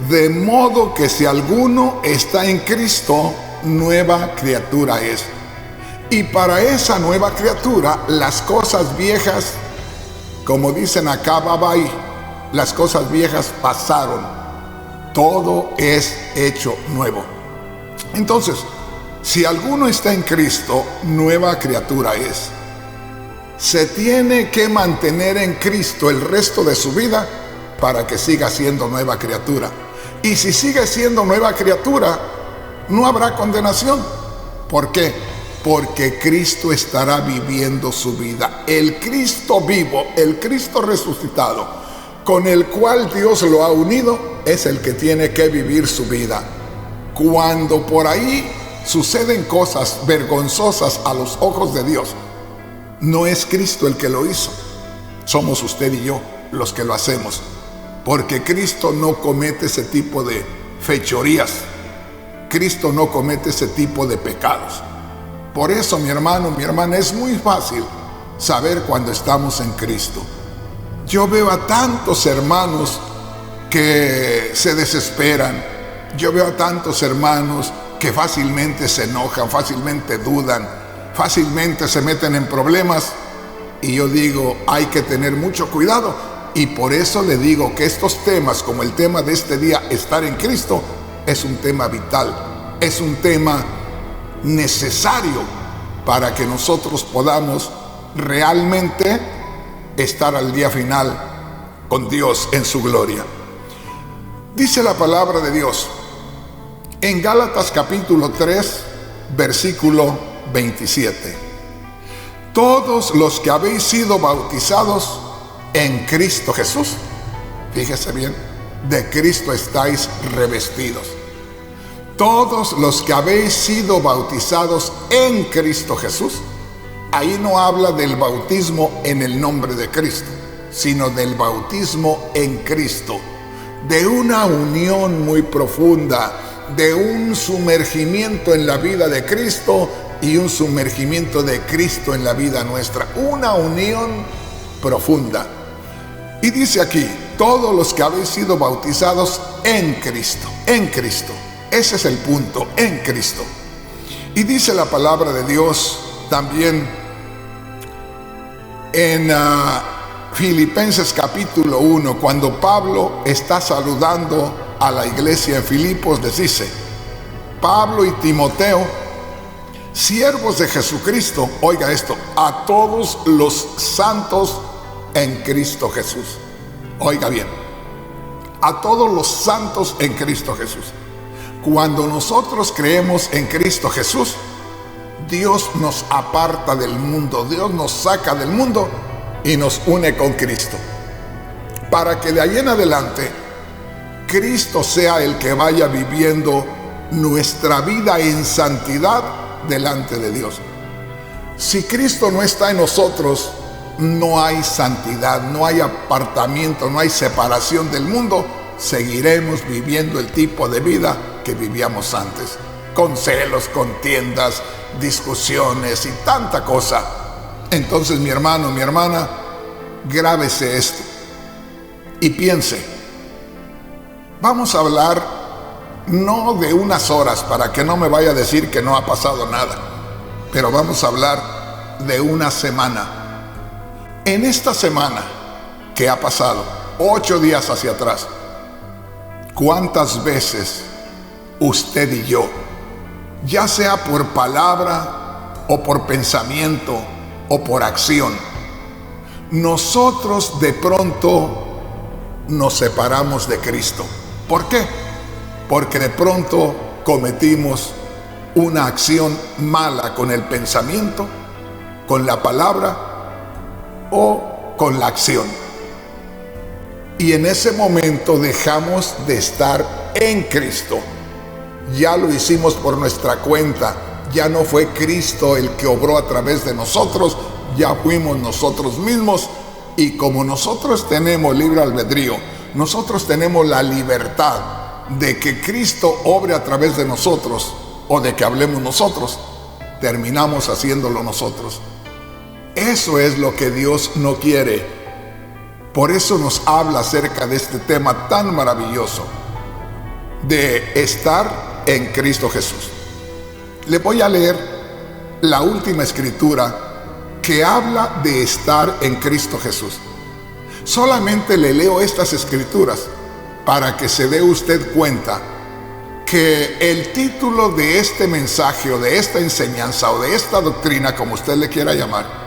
de modo que si alguno está en Cristo, nueva criatura es. Y para esa nueva criatura, las cosas viejas, como dicen acá, bye, las cosas viejas pasaron. Todo es hecho nuevo. Entonces, si alguno está en Cristo, nueva criatura es. Se tiene que mantener en Cristo el resto de su vida para que siga siendo nueva criatura. Y si sigue siendo nueva criatura, no habrá condenación. ¿Por qué? porque Cristo estará viviendo su vida. El Cristo vivo, el Cristo resucitado, con el cual Dios lo ha unido, es el que tiene que vivir su vida. Cuando por ahí suceden cosas vergonzosas a los ojos de Dios, no es Cristo el que lo hizo, somos usted y yo los que lo hacemos, porque Cristo no comete ese tipo de fechorías, Cristo no comete ese tipo de pecados. Por eso, mi hermano, mi hermana, es muy fácil saber cuando estamos en Cristo. Yo veo a tantos hermanos que se desesperan, yo veo a tantos hermanos que fácilmente se enojan, fácilmente dudan, fácilmente se meten en problemas, y yo digo, hay que tener mucho cuidado, y por eso le digo que estos temas, como el tema de este día, estar en Cristo, es un tema vital, es un tema necesario para que nosotros podamos realmente estar al día final con Dios en su gloria. Dice la palabra de Dios en Gálatas capítulo 3, versículo 27. Todos los que habéis sido bautizados en Cristo Jesús, fíjese bien, de Cristo estáis revestidos. Todos los que habéis sido bautizados en Cristo Jesús, ahí no habla del bautismo en el nombre de Cristo, sino del bautismo en Cristo, de una unión muy profunda, de un sumergimiento en la vida de Cristo y un sumergimiento de Cristo en la vida nuestra, una unión profunda. Y dice aquí, todos los que habéis sido bautizados en Cristo, en Cristo. Ese es el punto, en Cristo. Y dice la palabra de Dios también en Filipenses capítulo 1, cuando Pablo está saludando a la iglesia en Filipos, les dice, Pablo y Timoteo, siervos de Jesucristo, oiga esto, a todos los santos en Cristo Jesús. Oiga bien, a todos los santos en Cristo Jesús. Cuando nosotros creemos en Cristo Jesús, Dios nos aparta del mundo, Dios nos saca del mundo y nos une con Cristo, para que de ahí en adelante Cristo sea el que vaya viviendo nuestra vida en santidad delante de Dios. Si Cristo no está en nosotros, no hay santidad, no hay apartamiento, no hay separación del mundo. Seguiremos viviendo el tipo de vida que vivíamos antes, con celos, contiendas, discusiones y tanta cosa. Entonces, mi hermano, mi hermana, grábese esto y piense. Vamos a hablar no de unas horas, para que no me vaya a decir que no ha pasado nada, pero vamos a hablar de una semana. En esta semana que ha pasado, 8 días hacia atrás, ¿cuántas veces usted y yo, ya sea por palabra o por pensamiento o por acción, nosotros de pronto nos separamos de Cristo? ¿Por qué? Porque de pronto cometimos una acción mala con el pensamiento, con la palabra o con la acción. Y en ese momento dejamos de estar en Cristo. Ya lo hicimos por nuestra cuenta. Ya no fue Cristo el que obró a través de nosotros, ya fuimos nosotros mismos. Y como nosotros tenemos libre albedrío, nosotros tenemos la libertad de que Cristo obre a través de nosotros o de que hablemos nosotros, terminamos haciéndolo nosotros. Eso es lo que Dios no quiere. Por eso nos habla acerca de este tema tan maravilloso de estar en Cristo Jesús. Le voy a leer la última escritura que habla de estar en Cristo Jesús. Solamente le leo estas escrituras para que se dé usted cuenta que el título de este mensaje o de esta enseñanza o de esta doctrina, como usted le quiera llamar,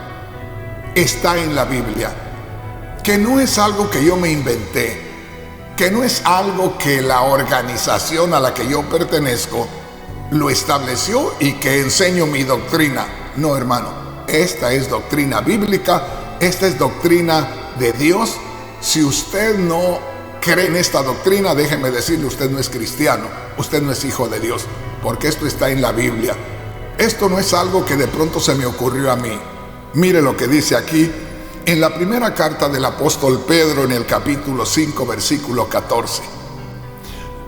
está en la Biblia, que no es algo que yo me inventé, que no es algo que la organización a la que yo pertenezco lo estableció y que enseño mi doctrina. No, hermano, esta es doctrina bíblica, esta es doctrina de Dios. Si usted no cree en esta doctrina, déjeme decirle, usted no es cristiano, usted no es hijo de Dios, porque esto está en la Biblia. Esto no es algo que de pronto se me ocurrió a mí. Mire lo que dice aquí en la primera carta del apóstol Pedro, en el capítulo 5, versículo 14.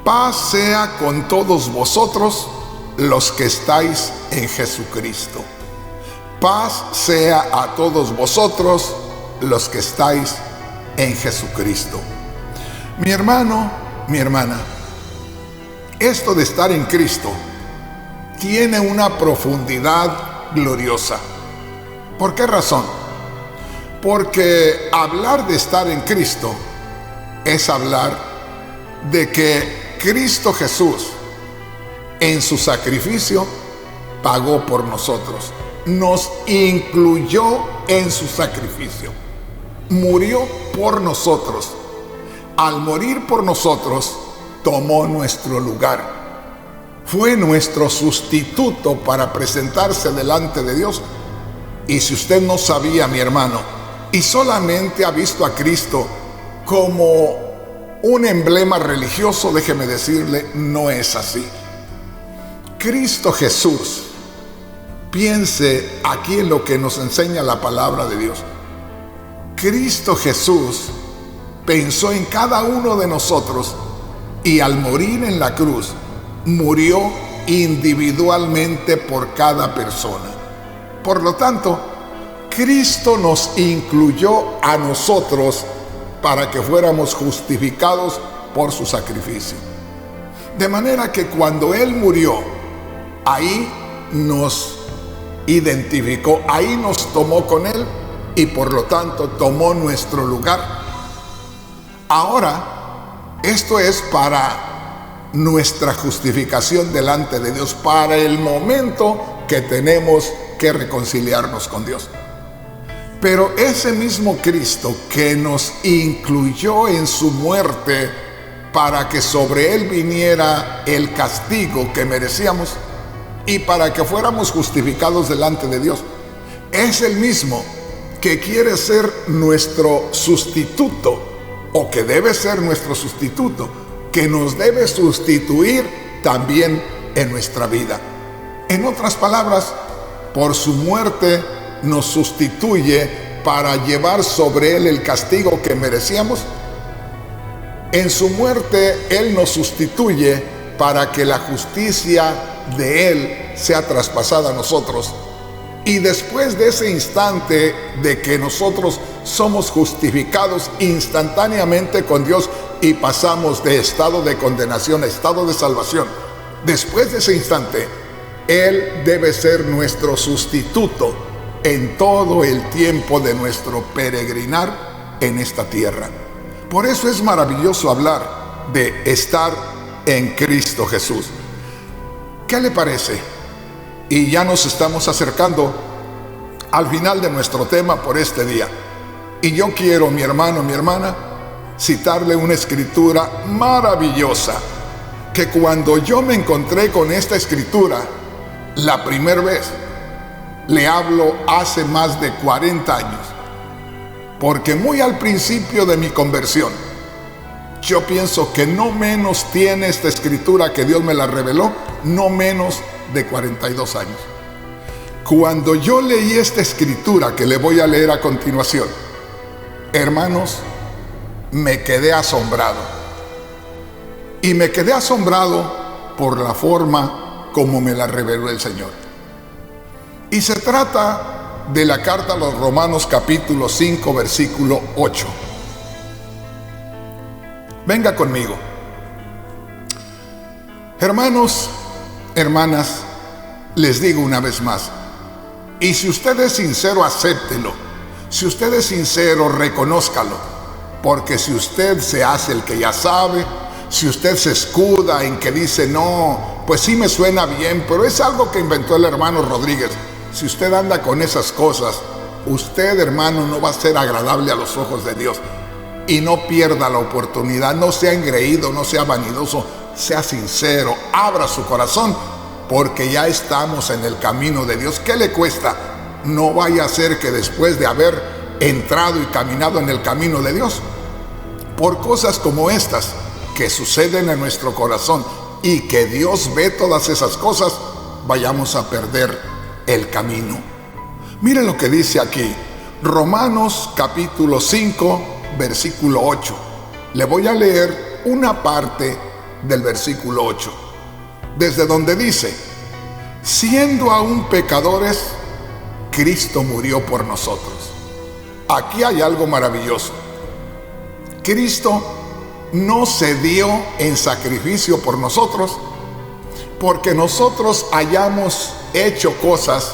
Paz sea con todos vosotros los que estáis en Jesucristo. Paz sea a todos vosotros los que estáis en Jesucristo. Mi hermano, mi hermana, esto de estar en Cristo tiene una profundidad gloriosa. ¿Por qué razón? Porque hablar de estar en Cristo es hablar de que Cristo Jesús en su sacrificio pagó por nosotros, nos incluyó en su sacrificio, murió por nosotros. Al morir por nosotros, tomó nuestro lugar. Fue nuestro sustituto para presentarse delante de Dios. Y si usted no sabía, mi hermano, y solamente ha visto a Cristo como un emblema religioso, déjeme decirle, no es así. Cristo Jesús, piense aquí en lo que nos enseña la palabra de Dios. Cristo Jesús pensó en cada uno de nosotros y al morir en la cruz, murió individualmente por cada persona. Por lo tanto, Cristo nos incluyó a nosotros para que fuéramos justificados por su sacrificio. De manera que cuando Él murió, ahí nos identificó, ahí nos tomó con Él y por lo tanto tomó nuestro lugar. Ahora, esto es para nuestra justificación delante de Dios, para el momento que tenemos que reconciliarnos con Dios. Pero ese mismo Cristo que nos incluyó en su muerte para que sobre Él viniera el castigo que merecíamos y para que fuéramos justificados delante de Dios, es el mismo que quiere ser nuestro sustituto, o que debe ser nuestro sustituto, que nos debe sustituir también en nuestra vida. En otras palabras, por su muerte nos sustituye para llevar sobre Él el castigo que merecíamos. En su muerte Él nos sustituye para que la justicia de Él sea traspasada a nosotros. Y después de ese instante de que nosotros somos justificados instantáneamente con Dios y pasamos de estado de condenación a estado de salvación, después de ese instante, Él debe ser nuestro sustituto en todo el tiempo de nuestro peregrinar en esta tierra. Por eso es maravilloso hablar de estar en Cristo Jesús. ¿Qué le parece? Y ya nos estamos acercando al final de nuestro tema por este día. Y yo quiero, mi hermano, mi hermana, citarle una escritura maravillosa, que cuando yo me encontré con esta escritura la primera vez, le hablo hace más de 40 años, porque muy al principio de mi conversión, yo pienso que no menos tiene esta escritura que Dios me la reveló, no menos de 42 años. Cuando yo leí esta escritura que le voy a leer a continuación, hermanos, me quedé asombrado. Y me quedé asombrado por la forma como me la reveló el Señor. Y se trata de la carta a los Romanos capítulo 5, versículo 8. Venga conmigo. Hermanos, hermanas, les digo una vez más, y si usted es sincero, acéptelo. Si usted es sincero, reconózcalo. Porque si usted se hace el que ya sabe, si usted se escuda en que dice, no, pues sí me suena bien, pero es algo que inventó el hermano Rodríguez. Si usted anda con esas cosas, usted, hermano, no va a ser agradable a los ojos de Dios. Y no pierda la oportunidad, no sea engreído, no sea vanidoso, sea sincero, abra su corazón porque ya estamos en el camino de Dios. ¿Qué le cuesta? No vaya a ser que después de haber entrado y caminado en el camino de Dios, por cosas como estas que suceden en nuestro corazón y que Dios ve todas esas cosas, vayamos a perder el camino. Miren lo que dice aquí, Romanos capítulo 5, versículo 8. Le voy a leer una parte del versículo 8, desde donde dice: siendo aún pecadores, Cristo murió por nosotros. Aquí hay algo maravilloso. Cristo no se dio en sacrificio por nosotros porque nosotros hayamos hecho cosas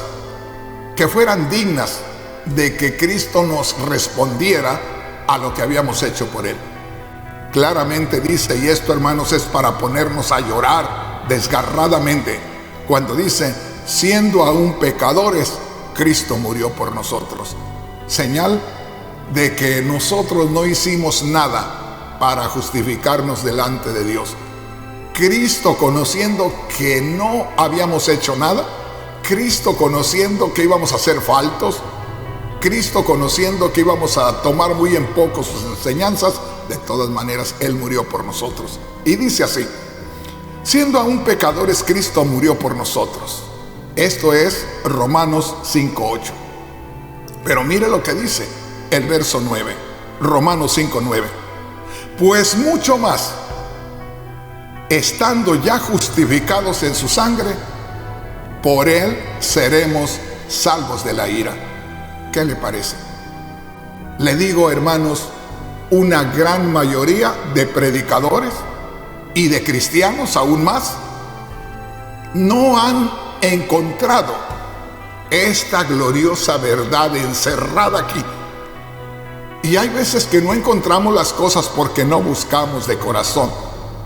que fueran dignas de que Cristo nos respondiera a lo que habíamos hecho por Él. Claramente dice, y esto, hermanos, es para ponernos a llorar desgarradamente, cuando dice: siendo aún pecadores, Cristo murió por nosotros. Señal de que nosotros no hicimos nada para justificarnos delante de Dios. Cristo, conociendo que no habíamos hecho nada, Cristo conociendo que íbamos a ser faltos, Cristo conociendo que íbamos a tomar muy en poco sus enseñanzas, de todas maneras Él murió por nosotros. Y dice así: siendo aún pecadores, Cristo murió por nosotros. Esto es Romanos 5:8. Pero mire lo que dice el verso 9, Romanos 5:9. Pues mucho más, estando ya justificados en su sangre, por Él seremos salvos de la ira. ¿Qué le parece? Le digo, hermanos, una gran mayoría de predicadores y de cristianos aún más no han encontrado esta gloriosa verdad encerrada aquí. Y hay veces que no encontramos las cosas porque no buscamos de corazón,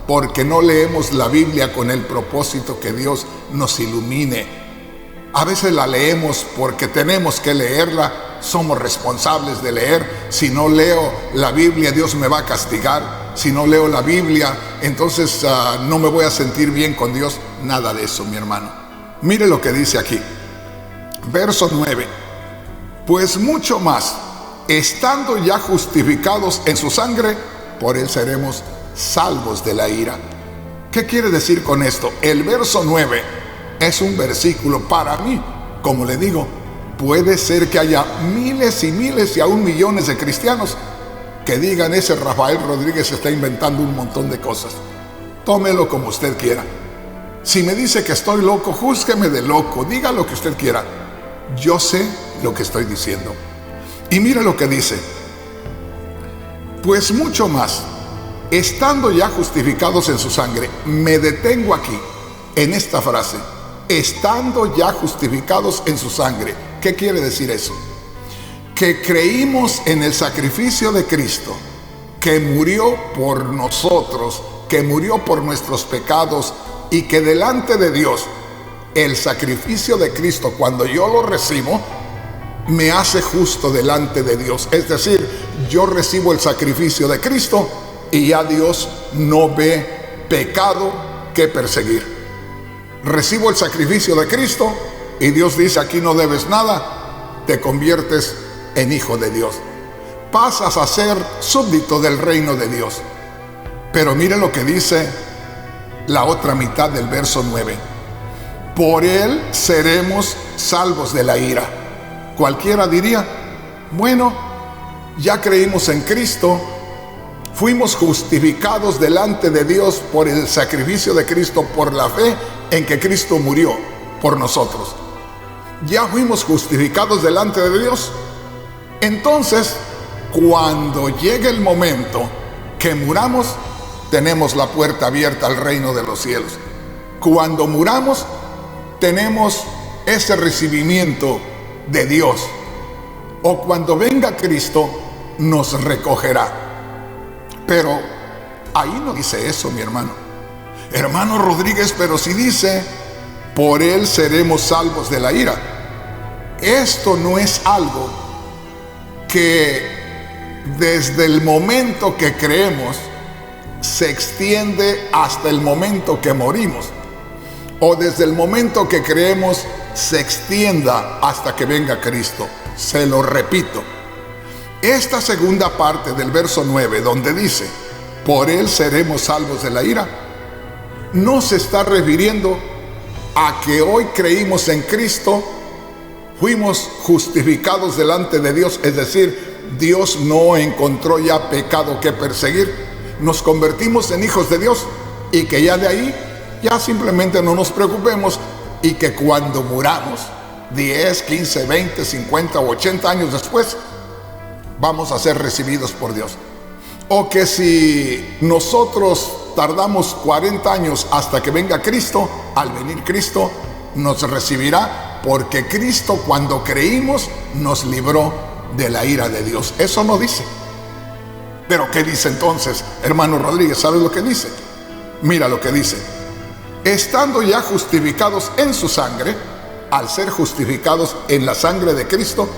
porque no leemos la Biblia con el propósito que Dios nos ilumine. A veces la leemos porque tenemos que leerla, somos responsables de leer. Si no leo la Biblia, Dios me va a castigar. Si no leo la Biblia, entonces no me voy a sentir bien con Dios. Nada de eso, mi hermano. Mire lo que dice aquí, verso 9. Pues mucho más, estando ya justificados en su sangre, por Él seremos salvos de la ira. ¿Qué quiere decir con esto? El verso 9 es un versículo para mí, como le digo, puede ser que haya miles y miles y aún millones de cristianos que digan: ese Rafael Rodríguez está inventando un montón de cosas. Tómelo como usted quiera. Si me dice que estoy loco, júzgueme de loco, diga lo que usted quiera. Yo sé lo que estoy diciendo. Y mire lo que dice: pues mucho más, estando ya justificados en su sangre. Me detengo aquí, en esta frase, estando ya justificados en su sangre. ¿Qué quiere decir eso? Que creímos en el sacrificio de Cristo, que murió por nosotros, que murió por nuestros pecados, y que delante de Dios el sacrificio de Cristo, cuando yo lo recibo, me hace justo delante de Dios. Es decir, yo recibo el sacrificio de Cristo y ya Dios no ve pecado que perseguir. Recibo el sacrificio de Cristo y Dios dice: aquí no debes nada, te conviertes en hijo de Dios, pasas a ser súbdito del reino de Dios. Pero mire lo que dice la otra mitad del verso 9: por Él seremos salvos de la ira. Cualquiera diría: bueno, ya creímos en Cristo, fuimos justificados delante de Dios por el sacrificio de Cristo, por la fe en que Cristo murió por nosotros. Ya fuimos justificados delante de Dios. Entonces, cuando llegue el momento que muramos, tenemos la puerta abierta al reino de los cielos. Cuando muramos, tenemos ese recibimiento de Dios. O cuando venga Cristo, nos recogerá. Pero ahí no dice eso, mi hermano. Hermano Rodríguez, pero si dice: por Él seremos salvos de la ira. Esto no es algo que desde el momento que creemos se extiende hasta el momento que morimos. o desde el momento que creemos se extienda hasta que venga Cristo. Se lo repito. Esta segunda parte del verso 9, donde dice, por Él seremos salvos de la ira, no se está refiriendo a que hoy creímos en Cristo, fuimos justificados delante de Dios, es decir, Dios no encontró ya pecado que perseguir, nos convertimos en hijos de Dios y que ya de ahí ya simplemente no nos preocupemos y que cuando muramos 10, 15, 20, 50 o 80 años después vamos a ser recibidos por Dios. O que si nosotros tardamos 40 años hasta que venga Cristo, al venir Cristo nos recibirá, porque Cristo cuando creímos nos libró de la ira de Dios. Eso no dice. Pero ¿qué dice entonces, hermano Rodríguez? ¿Sabes lo que dice? Mira lo que dice. Estando ya justificados en su sangre, al ser justificados en la sangre de Cristo,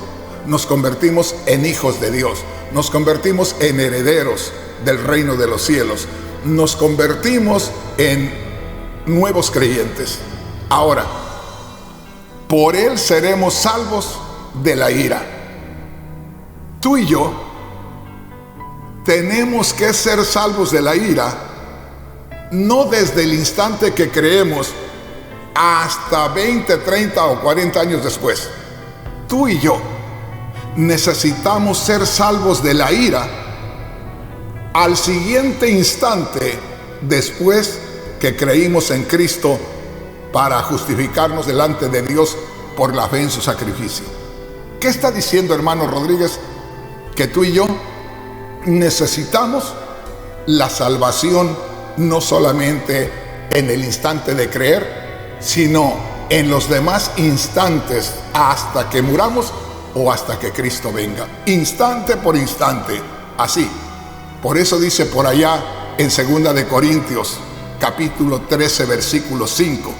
nos convertimos en hijos de Dios, nos convertimos en herederos del reino de los cielos, nos convertimos en nuevos creyentes. Ahora, por Él seremos salvos de la ira. Tú y yo tenemos que ser salvos de la ira, no desde el instante que creemos hasta 20, 30 o 40 años después. Tú y yo necesitamos ser salvos de la ira al siguiente instante después que creímos en Cristo para justificarnos delante de Dios por la fe en su sacrificio. ¿Qué está diciendo, hermano Rodríguez? Que tú y yo necesitamos la salvación no solamente en el instante de creer, sino en los demás instantes hasta que muramos o hasta que Cristo venga, instante por instante, así. Por eso dice por allá en 2 de Corintios, capítulo 13, versículo 5,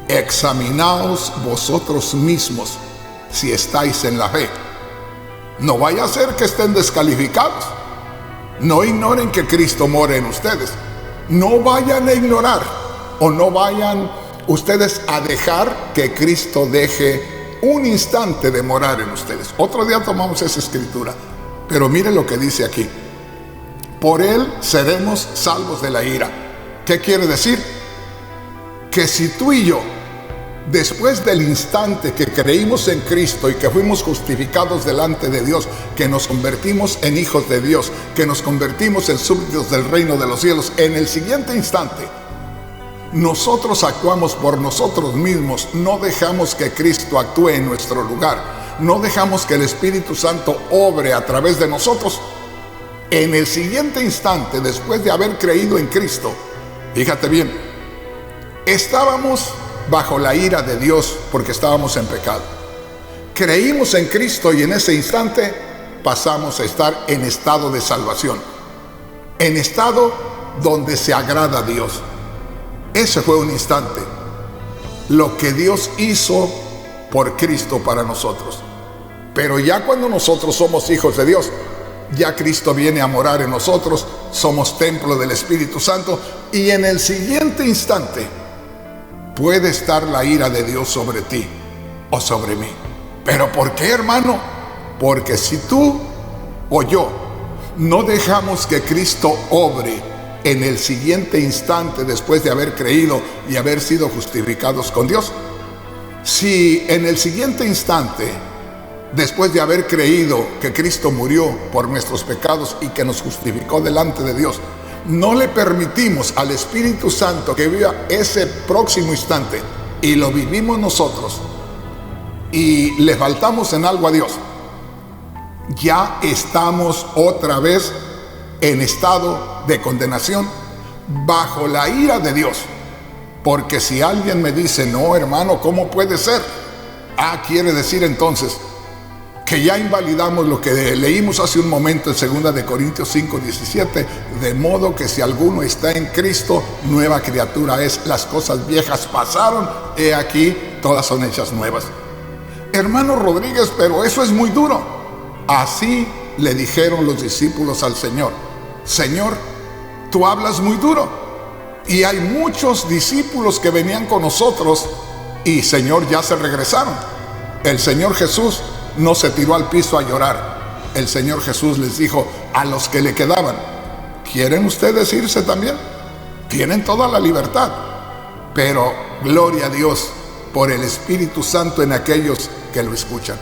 examinaos vosotros mismos si estáis en la fe. No vaya a ser que estén descalificados. No ignoren que Cristo mora en ustedes. No vayan a ignorar o no vayan ustedes a dejar que Cristo deje un instante de morar en ustedes. Otro día tomamos esa escritura, pero mire lo que dice aquí. Por Él seremos salvos de la ira. ¿Qué quiere decir? Que si tú y yo, después del instante que creímos en Cristo y que fuimos justificados delante de Dios, que nos convertimos en hijos de Dios, que nos convertimos en súbditos del reino de los cielos, en el siguiente instante nosotros actuamos por nosotros mismos, no dejamos que Cristo actúe en nuestro lugar, no dejamos que el Espíritu Santo obre a través de nosotros. En el siguiente instante, después de haber creído en Cristo, fíjate bien, estábamos bajo la ira de Dios porque estábamos en pecado. Creímos en Cristo y en ese instante pasamos a estar en estado de salvación, en estado donde se agrada a Dios. Ese fue un instante, lo que Dios hizo por Cristo para nosotros. Pero ya cuando nosotros somos hijos de Dios, ya Cristo viene a morar en nosotros, somos templo del Espíritu Santo, y en el siguiente instante puede estar la ira de Dios sobre ti o sobre mí. ¿Pero por qué, hermano? Porque si tú o yo no dejamos que Cristo obre en el siguiente instante después de haber creído y haber sido justificados con Dios, si en el siguiente instante después de haber creído que Cristo murió por nuestros pecados y que nos justificó delante de Dios, no le permitimos al Espíritu Santo que viva ese próximo instante y lo vivimos nosotros y le faltamos en algo a Dios, ya estamos otra vez en estado de condenación bajo la ira de Dios. Porque si alguien me dice, no, hermano, ¿cómo puede ser? Quiere decir entonces que ya invalidamos lo que leímos hace un momento en 2 de Corintios 5, 17, de modo que si alguno está en Cristo, nueva criatura es, las cosas viejas pasaron, he aquí, todas son hechas nuevas. Hermano Rodríguez, pero eso es muy duro. Así le dijeron los discípulos al Señor: Señor, tú hablas muy duro. Y hay muchos discípulos que venían con nosotros y Señor ya se regresaron. El Señor Jesús no se tiró al piso a llorar. El Señor Jesús les dijo a los que le quedaban: ¿quieren ustedes irse también? Tienen toda la libertad. Pero gloria a Dios por el Espíritu Santo en aquellos que lo escuchan.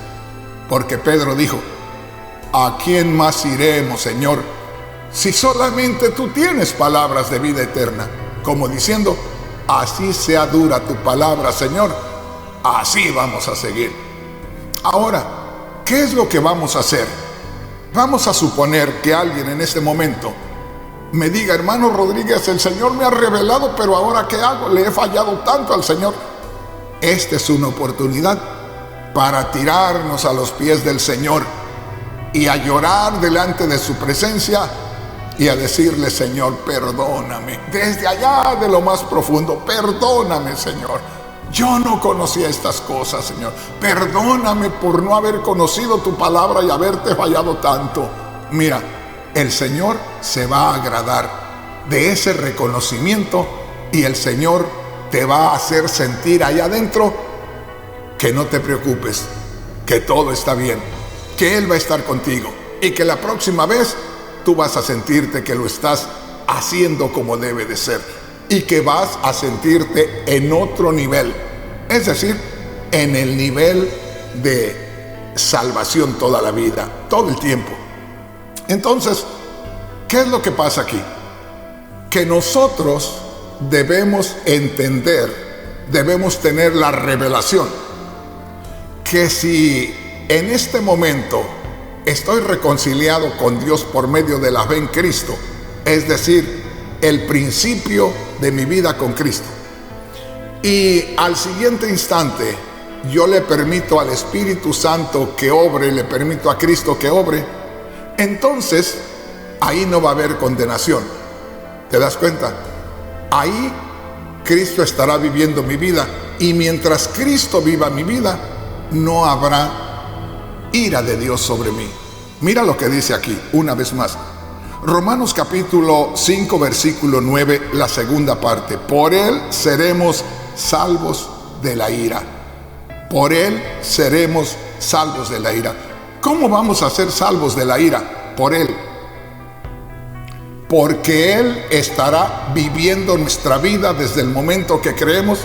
Porque Pedro dijo: ¿a quién más iremos, Señor, si solamente tú tienes palabras de vida eterna? Como diciendo: así sea dura tu palabra, Señor, así vamos a seguir. Ahora, ¿qué es lo que vamos a hacer? Vamos a suponer que alguien en este momento me diga: hermano Rodríguez, el Señor me ha revelado, pero ahora ¿qué hago? Le he fallado tanto al Señor. Esta es una oportunidad para tirarnos a los pies del Señor y a llorar delante de su presencia y a decirle: Señor, perdóname, desde allá de lo más profundo, perdóname, Señor. Yo no conocía estas cosas, Señor. Perdóname por no haber conocido tu palabra y haberte fallado tanto. Mira, el Señor se va a agradar de ese reconocimiento y el Señor te va a hacer sentir allá adentro que no te preocupes, que todo está bien, que Él va a estar contigo y que la próxima vez tú vas a sentirte que lo estás haciendo como debe de ser y que vas a sentirte en otro nivel, es decir, en el nivel de salvación toda la vida, todo el tiempo. Entonces, ¿qué es lo que pasa aquí? Que nosotros debemos entender, debemos tener la revelación que si en este momento estoy reconciliado con Dios por medio de la fe en Cristo, es decir, el principio de mi vida con Cristo, y al siguiente instante yo le permito al Espíritu Santo que obre, le permito a Cristo que obre, entonces ahí no va a haber condenación. ¿Te das cuenta? Ahí Cristo estará viviendo mi vida, y mientras Cristo viva mi vida, no habrá ira de Dios sobre mí. Mira lo que dice aquí, una vez más. Romanos capítulo 5, versículo 9, la segunda parte. Por Él seremos salvos de la ira. Por Él seremos salvos de la ira. ¿Cómo vamos a ser salvos de la ira? Por Él. Porque Él estará viviendo nuestra vida desde el momento que creemos,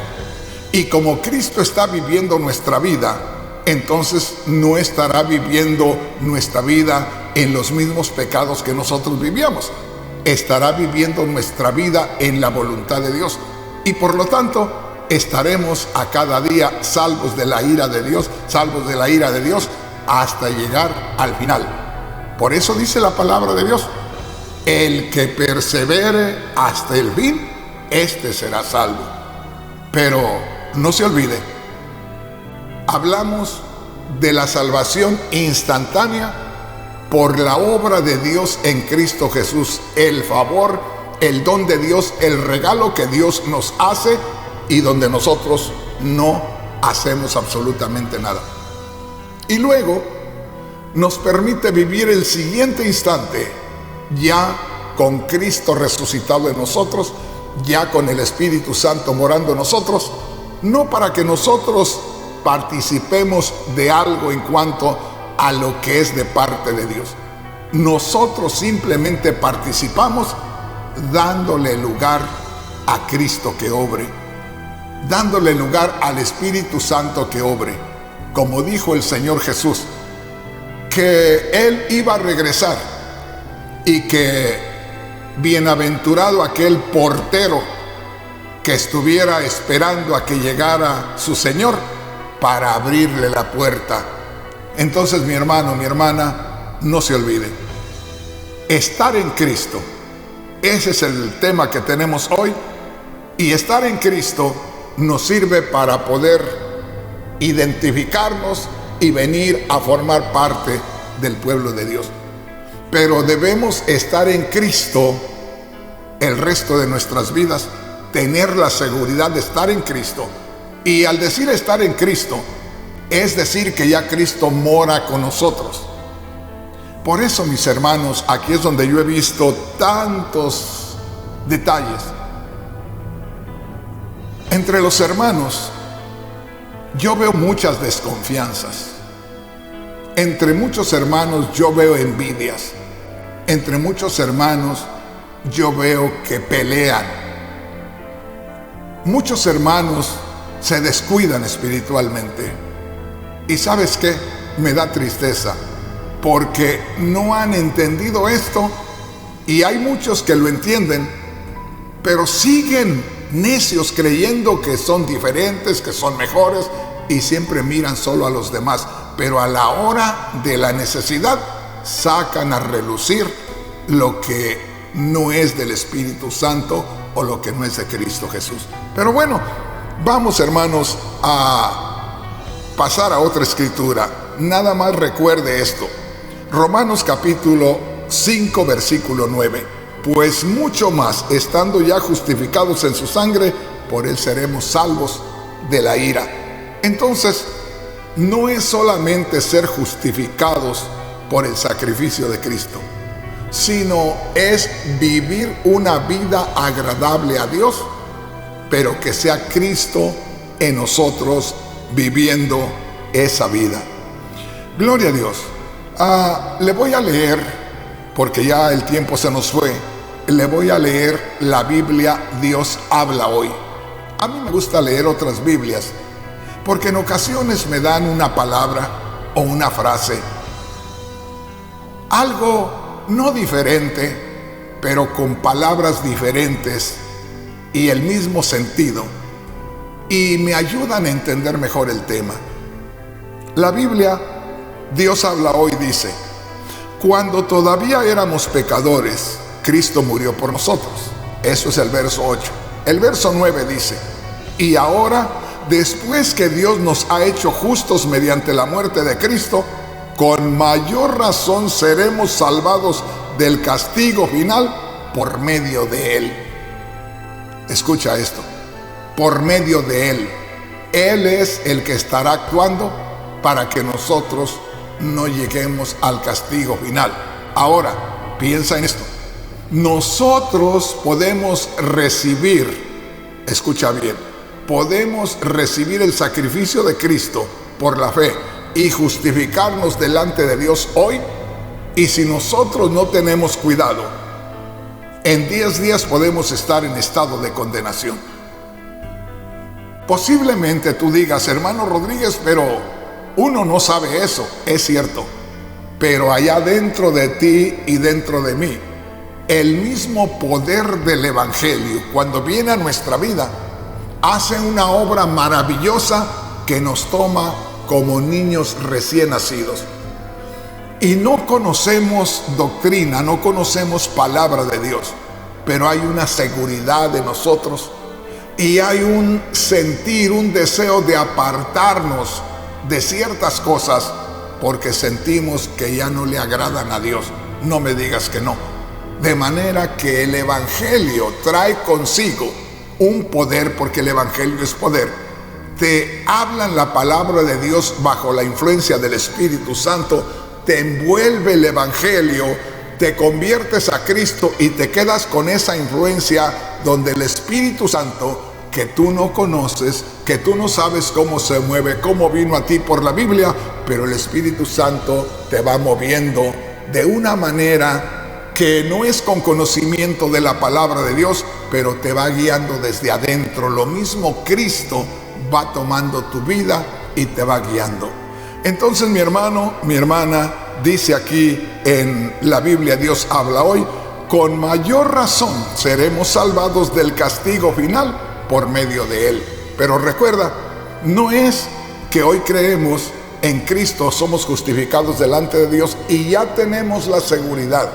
y como Cristo está viviendo nuestra vida, entonces no estará viviendo nuestra vida en los mismos pecados que nosotros vivíamos. Estará viviendo nuestra vida en la voluntad de Dios, y por lo tanto estaremos a cada día salvos de la ira de Dios, salvos de la ira de Dios hasta llegar al final. Por eso dice la palabra de Dios: el que persevere hasta el fin, este será salvo. Pero no se olvide, hablamos de la salvación instantánea por la obra de Dios en Cristo Jesús, el favor, el don de Dios, el regalo que Dios nos hace y donde nosotros no hacemos absolutamente nada. Y luego nos permite vivir el siguiente instante ya con Cristo resucitado en nosotros, ya con el Espíritu Santo morando en nosotros, no para que nosotros participemos de algo en cuanto a lo que es de parte de Dios. Nosotros simplemente participamos dándole lugar a Cristo que obre, dándole lugar al Espíritu Santo que obre. Como dijo el Señor Jesús, que Él iba a regresar y que bienaventurado aquel portero que estuviera esperando a que llegara su Señor para abrirle la puerta. Entonces, mi hermano, mi hermana, no se olvide, estar en Cristo, ese es el tema que tenemos hoy, y estar en Cristo nos sirve para poder identificarnos y venir a formar parte del pueblo de Dios. Pero debemos estar en Cristo el resto de nuestras vidas, tener la seguridad de estar en Cristo. Y al decir estar en Cristo, es decir que ya Cristo mora con nosotros. Por eso, mis hermanos, aquí es donde yo he visto tantos detalles Entre los hermanos, yo veo muchas desconfianzas. Entre muchos hermanos yo veo envidias. Entre muchos hermanos yo veo que pelean. Muchos hermanos se descuidan espiritualmente. ¿Y sabes qué? Me da tristeza, porque no han entendido esto, y hay muchos que lo entienden, pero siguen necios creyendo que son diferentes, que son mejores, y siempre miran solo a los demás, pero a la hora de la necesidad sacan a relucir lo que no es del Espíritu Santo o lo que no es de Cristo Jesús. Pero bueno, vamos, hermanos, a pasar a otra escritura. Nada más recuerde esto. Romanos capítulo 5, versículo 9. Pues mucho más, estando ya justificados en su sangre, por él seremos salvos de la ira. Entonces, no es solamente ser justificados por el sacrificio de Cristo, sino es vivir una vida agradable a Dios, pero que sea Cristo en nosotros viviendo esa vida. Gloria a Dios. Le voy a leer, porque ya el tiempo se nos fue, le voy a leer la Biblia Dios habla hoy. A mí me gusta leer otras Biblias, porque en ocasiones me dan una palabra o una frase, algo no diferente, pero con palabras diferentes y el mismo sentido, y me ayudan a entender mejor el tema. La Biblia Dios habla hoy dice: cuando todavía éramos pecadores, Cristo murió por nosotros. Eso es el verso 8. El verso 9 dice: y ahora, después que Dios nos ha hecho justos mediante la muerte de Cristo, con mayor razón seremos salvados del castigo final por medio de Él. Escucha esto: por medio de Él. Él es el que estará actuando para que nosotros no lleguemos al castigo final. Ahora, piensa en esto. Nosotros podemos recibir, escucha bien, podemos recibir el sacrificio de Cristo por la fe y justificarnos delante de Dios hoy. Y si nosotros no tenemos cuidado, en 10 días podemos estar en estado de condenación. Posiblemente tú digas: hermano Rodríguez, pero uno no sabe eso. Es cierto, pero allá dentro de ti y dentro de mí, el mismo poder del Evangelio, cuando viene a nuestra vida, hace una obra maravillosa que nos toma como niños recién nacidos. Y no conocemos doctrina, no conocemos palabra de Dios, pero hay una seguridad de nosotros y hay un sentir, un deseo de apartarnos de ciertas cosas porque sentimos que ya no le agradan a Dios. No me digas que no. De manera que el Evangelio trae consigo un poder, porque el Evangelio es poder. Te hablan la palabra de Dios bajo la influencia del Espíritu Santo, te envuelve el Evangelio, te conviertes a Cristo y te quedas con esa influencia donde el Espíritu Santo, que tú no conoces, que tú no sabes cómo se mueve, cómo vino a ti por la Biblia, pero el Espíritu Santo te va moviendo de una manera que no es con conocimiento de la palabra de Dios, pero te va guiando desde adentro. Lo mismo Cristo va tomando tu vida y te va guiando. Entonces, mi hermano, mi hermana, dice aquí en la Biblia Dios habla hoy: con mayor razón seremos salvados del castigo final por medio de Él. Pero recuerda, no es que hoy creemos en Cristo, somos justificados delante de Dios y ya tenemos la seguridad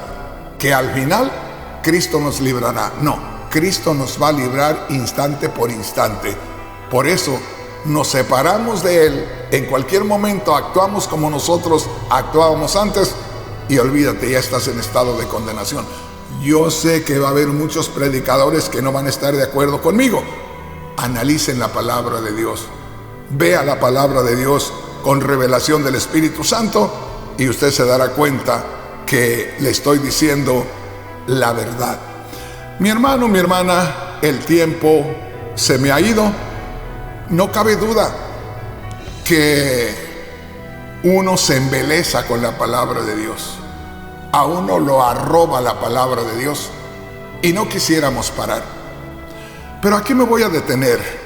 que al final Cristo nos librará. No, Cristo nos va a librar instante por instante. Por eso nos separamos de Él. En cualquier momento actuamos como nosotros actuábamos antes y olvídate, ya estás en estado de condenación. Yo sé que va a haber muchos predicadores que no van a estar de acuerdo conmigo. Analicen la palabra de Dios. Vea la palabra de Dios con revelación del Espíritu Santo y usted se dará cuenta que le estoy diciendo la verdad. Mi hermano, mi hermana, el tiempo se me ha ido, no cabe duda que uno se embeleza con la palabra de Dios. A uno lo arroba la palabra de Dios y no quisiéramos parar. Pero aquí me voy a detener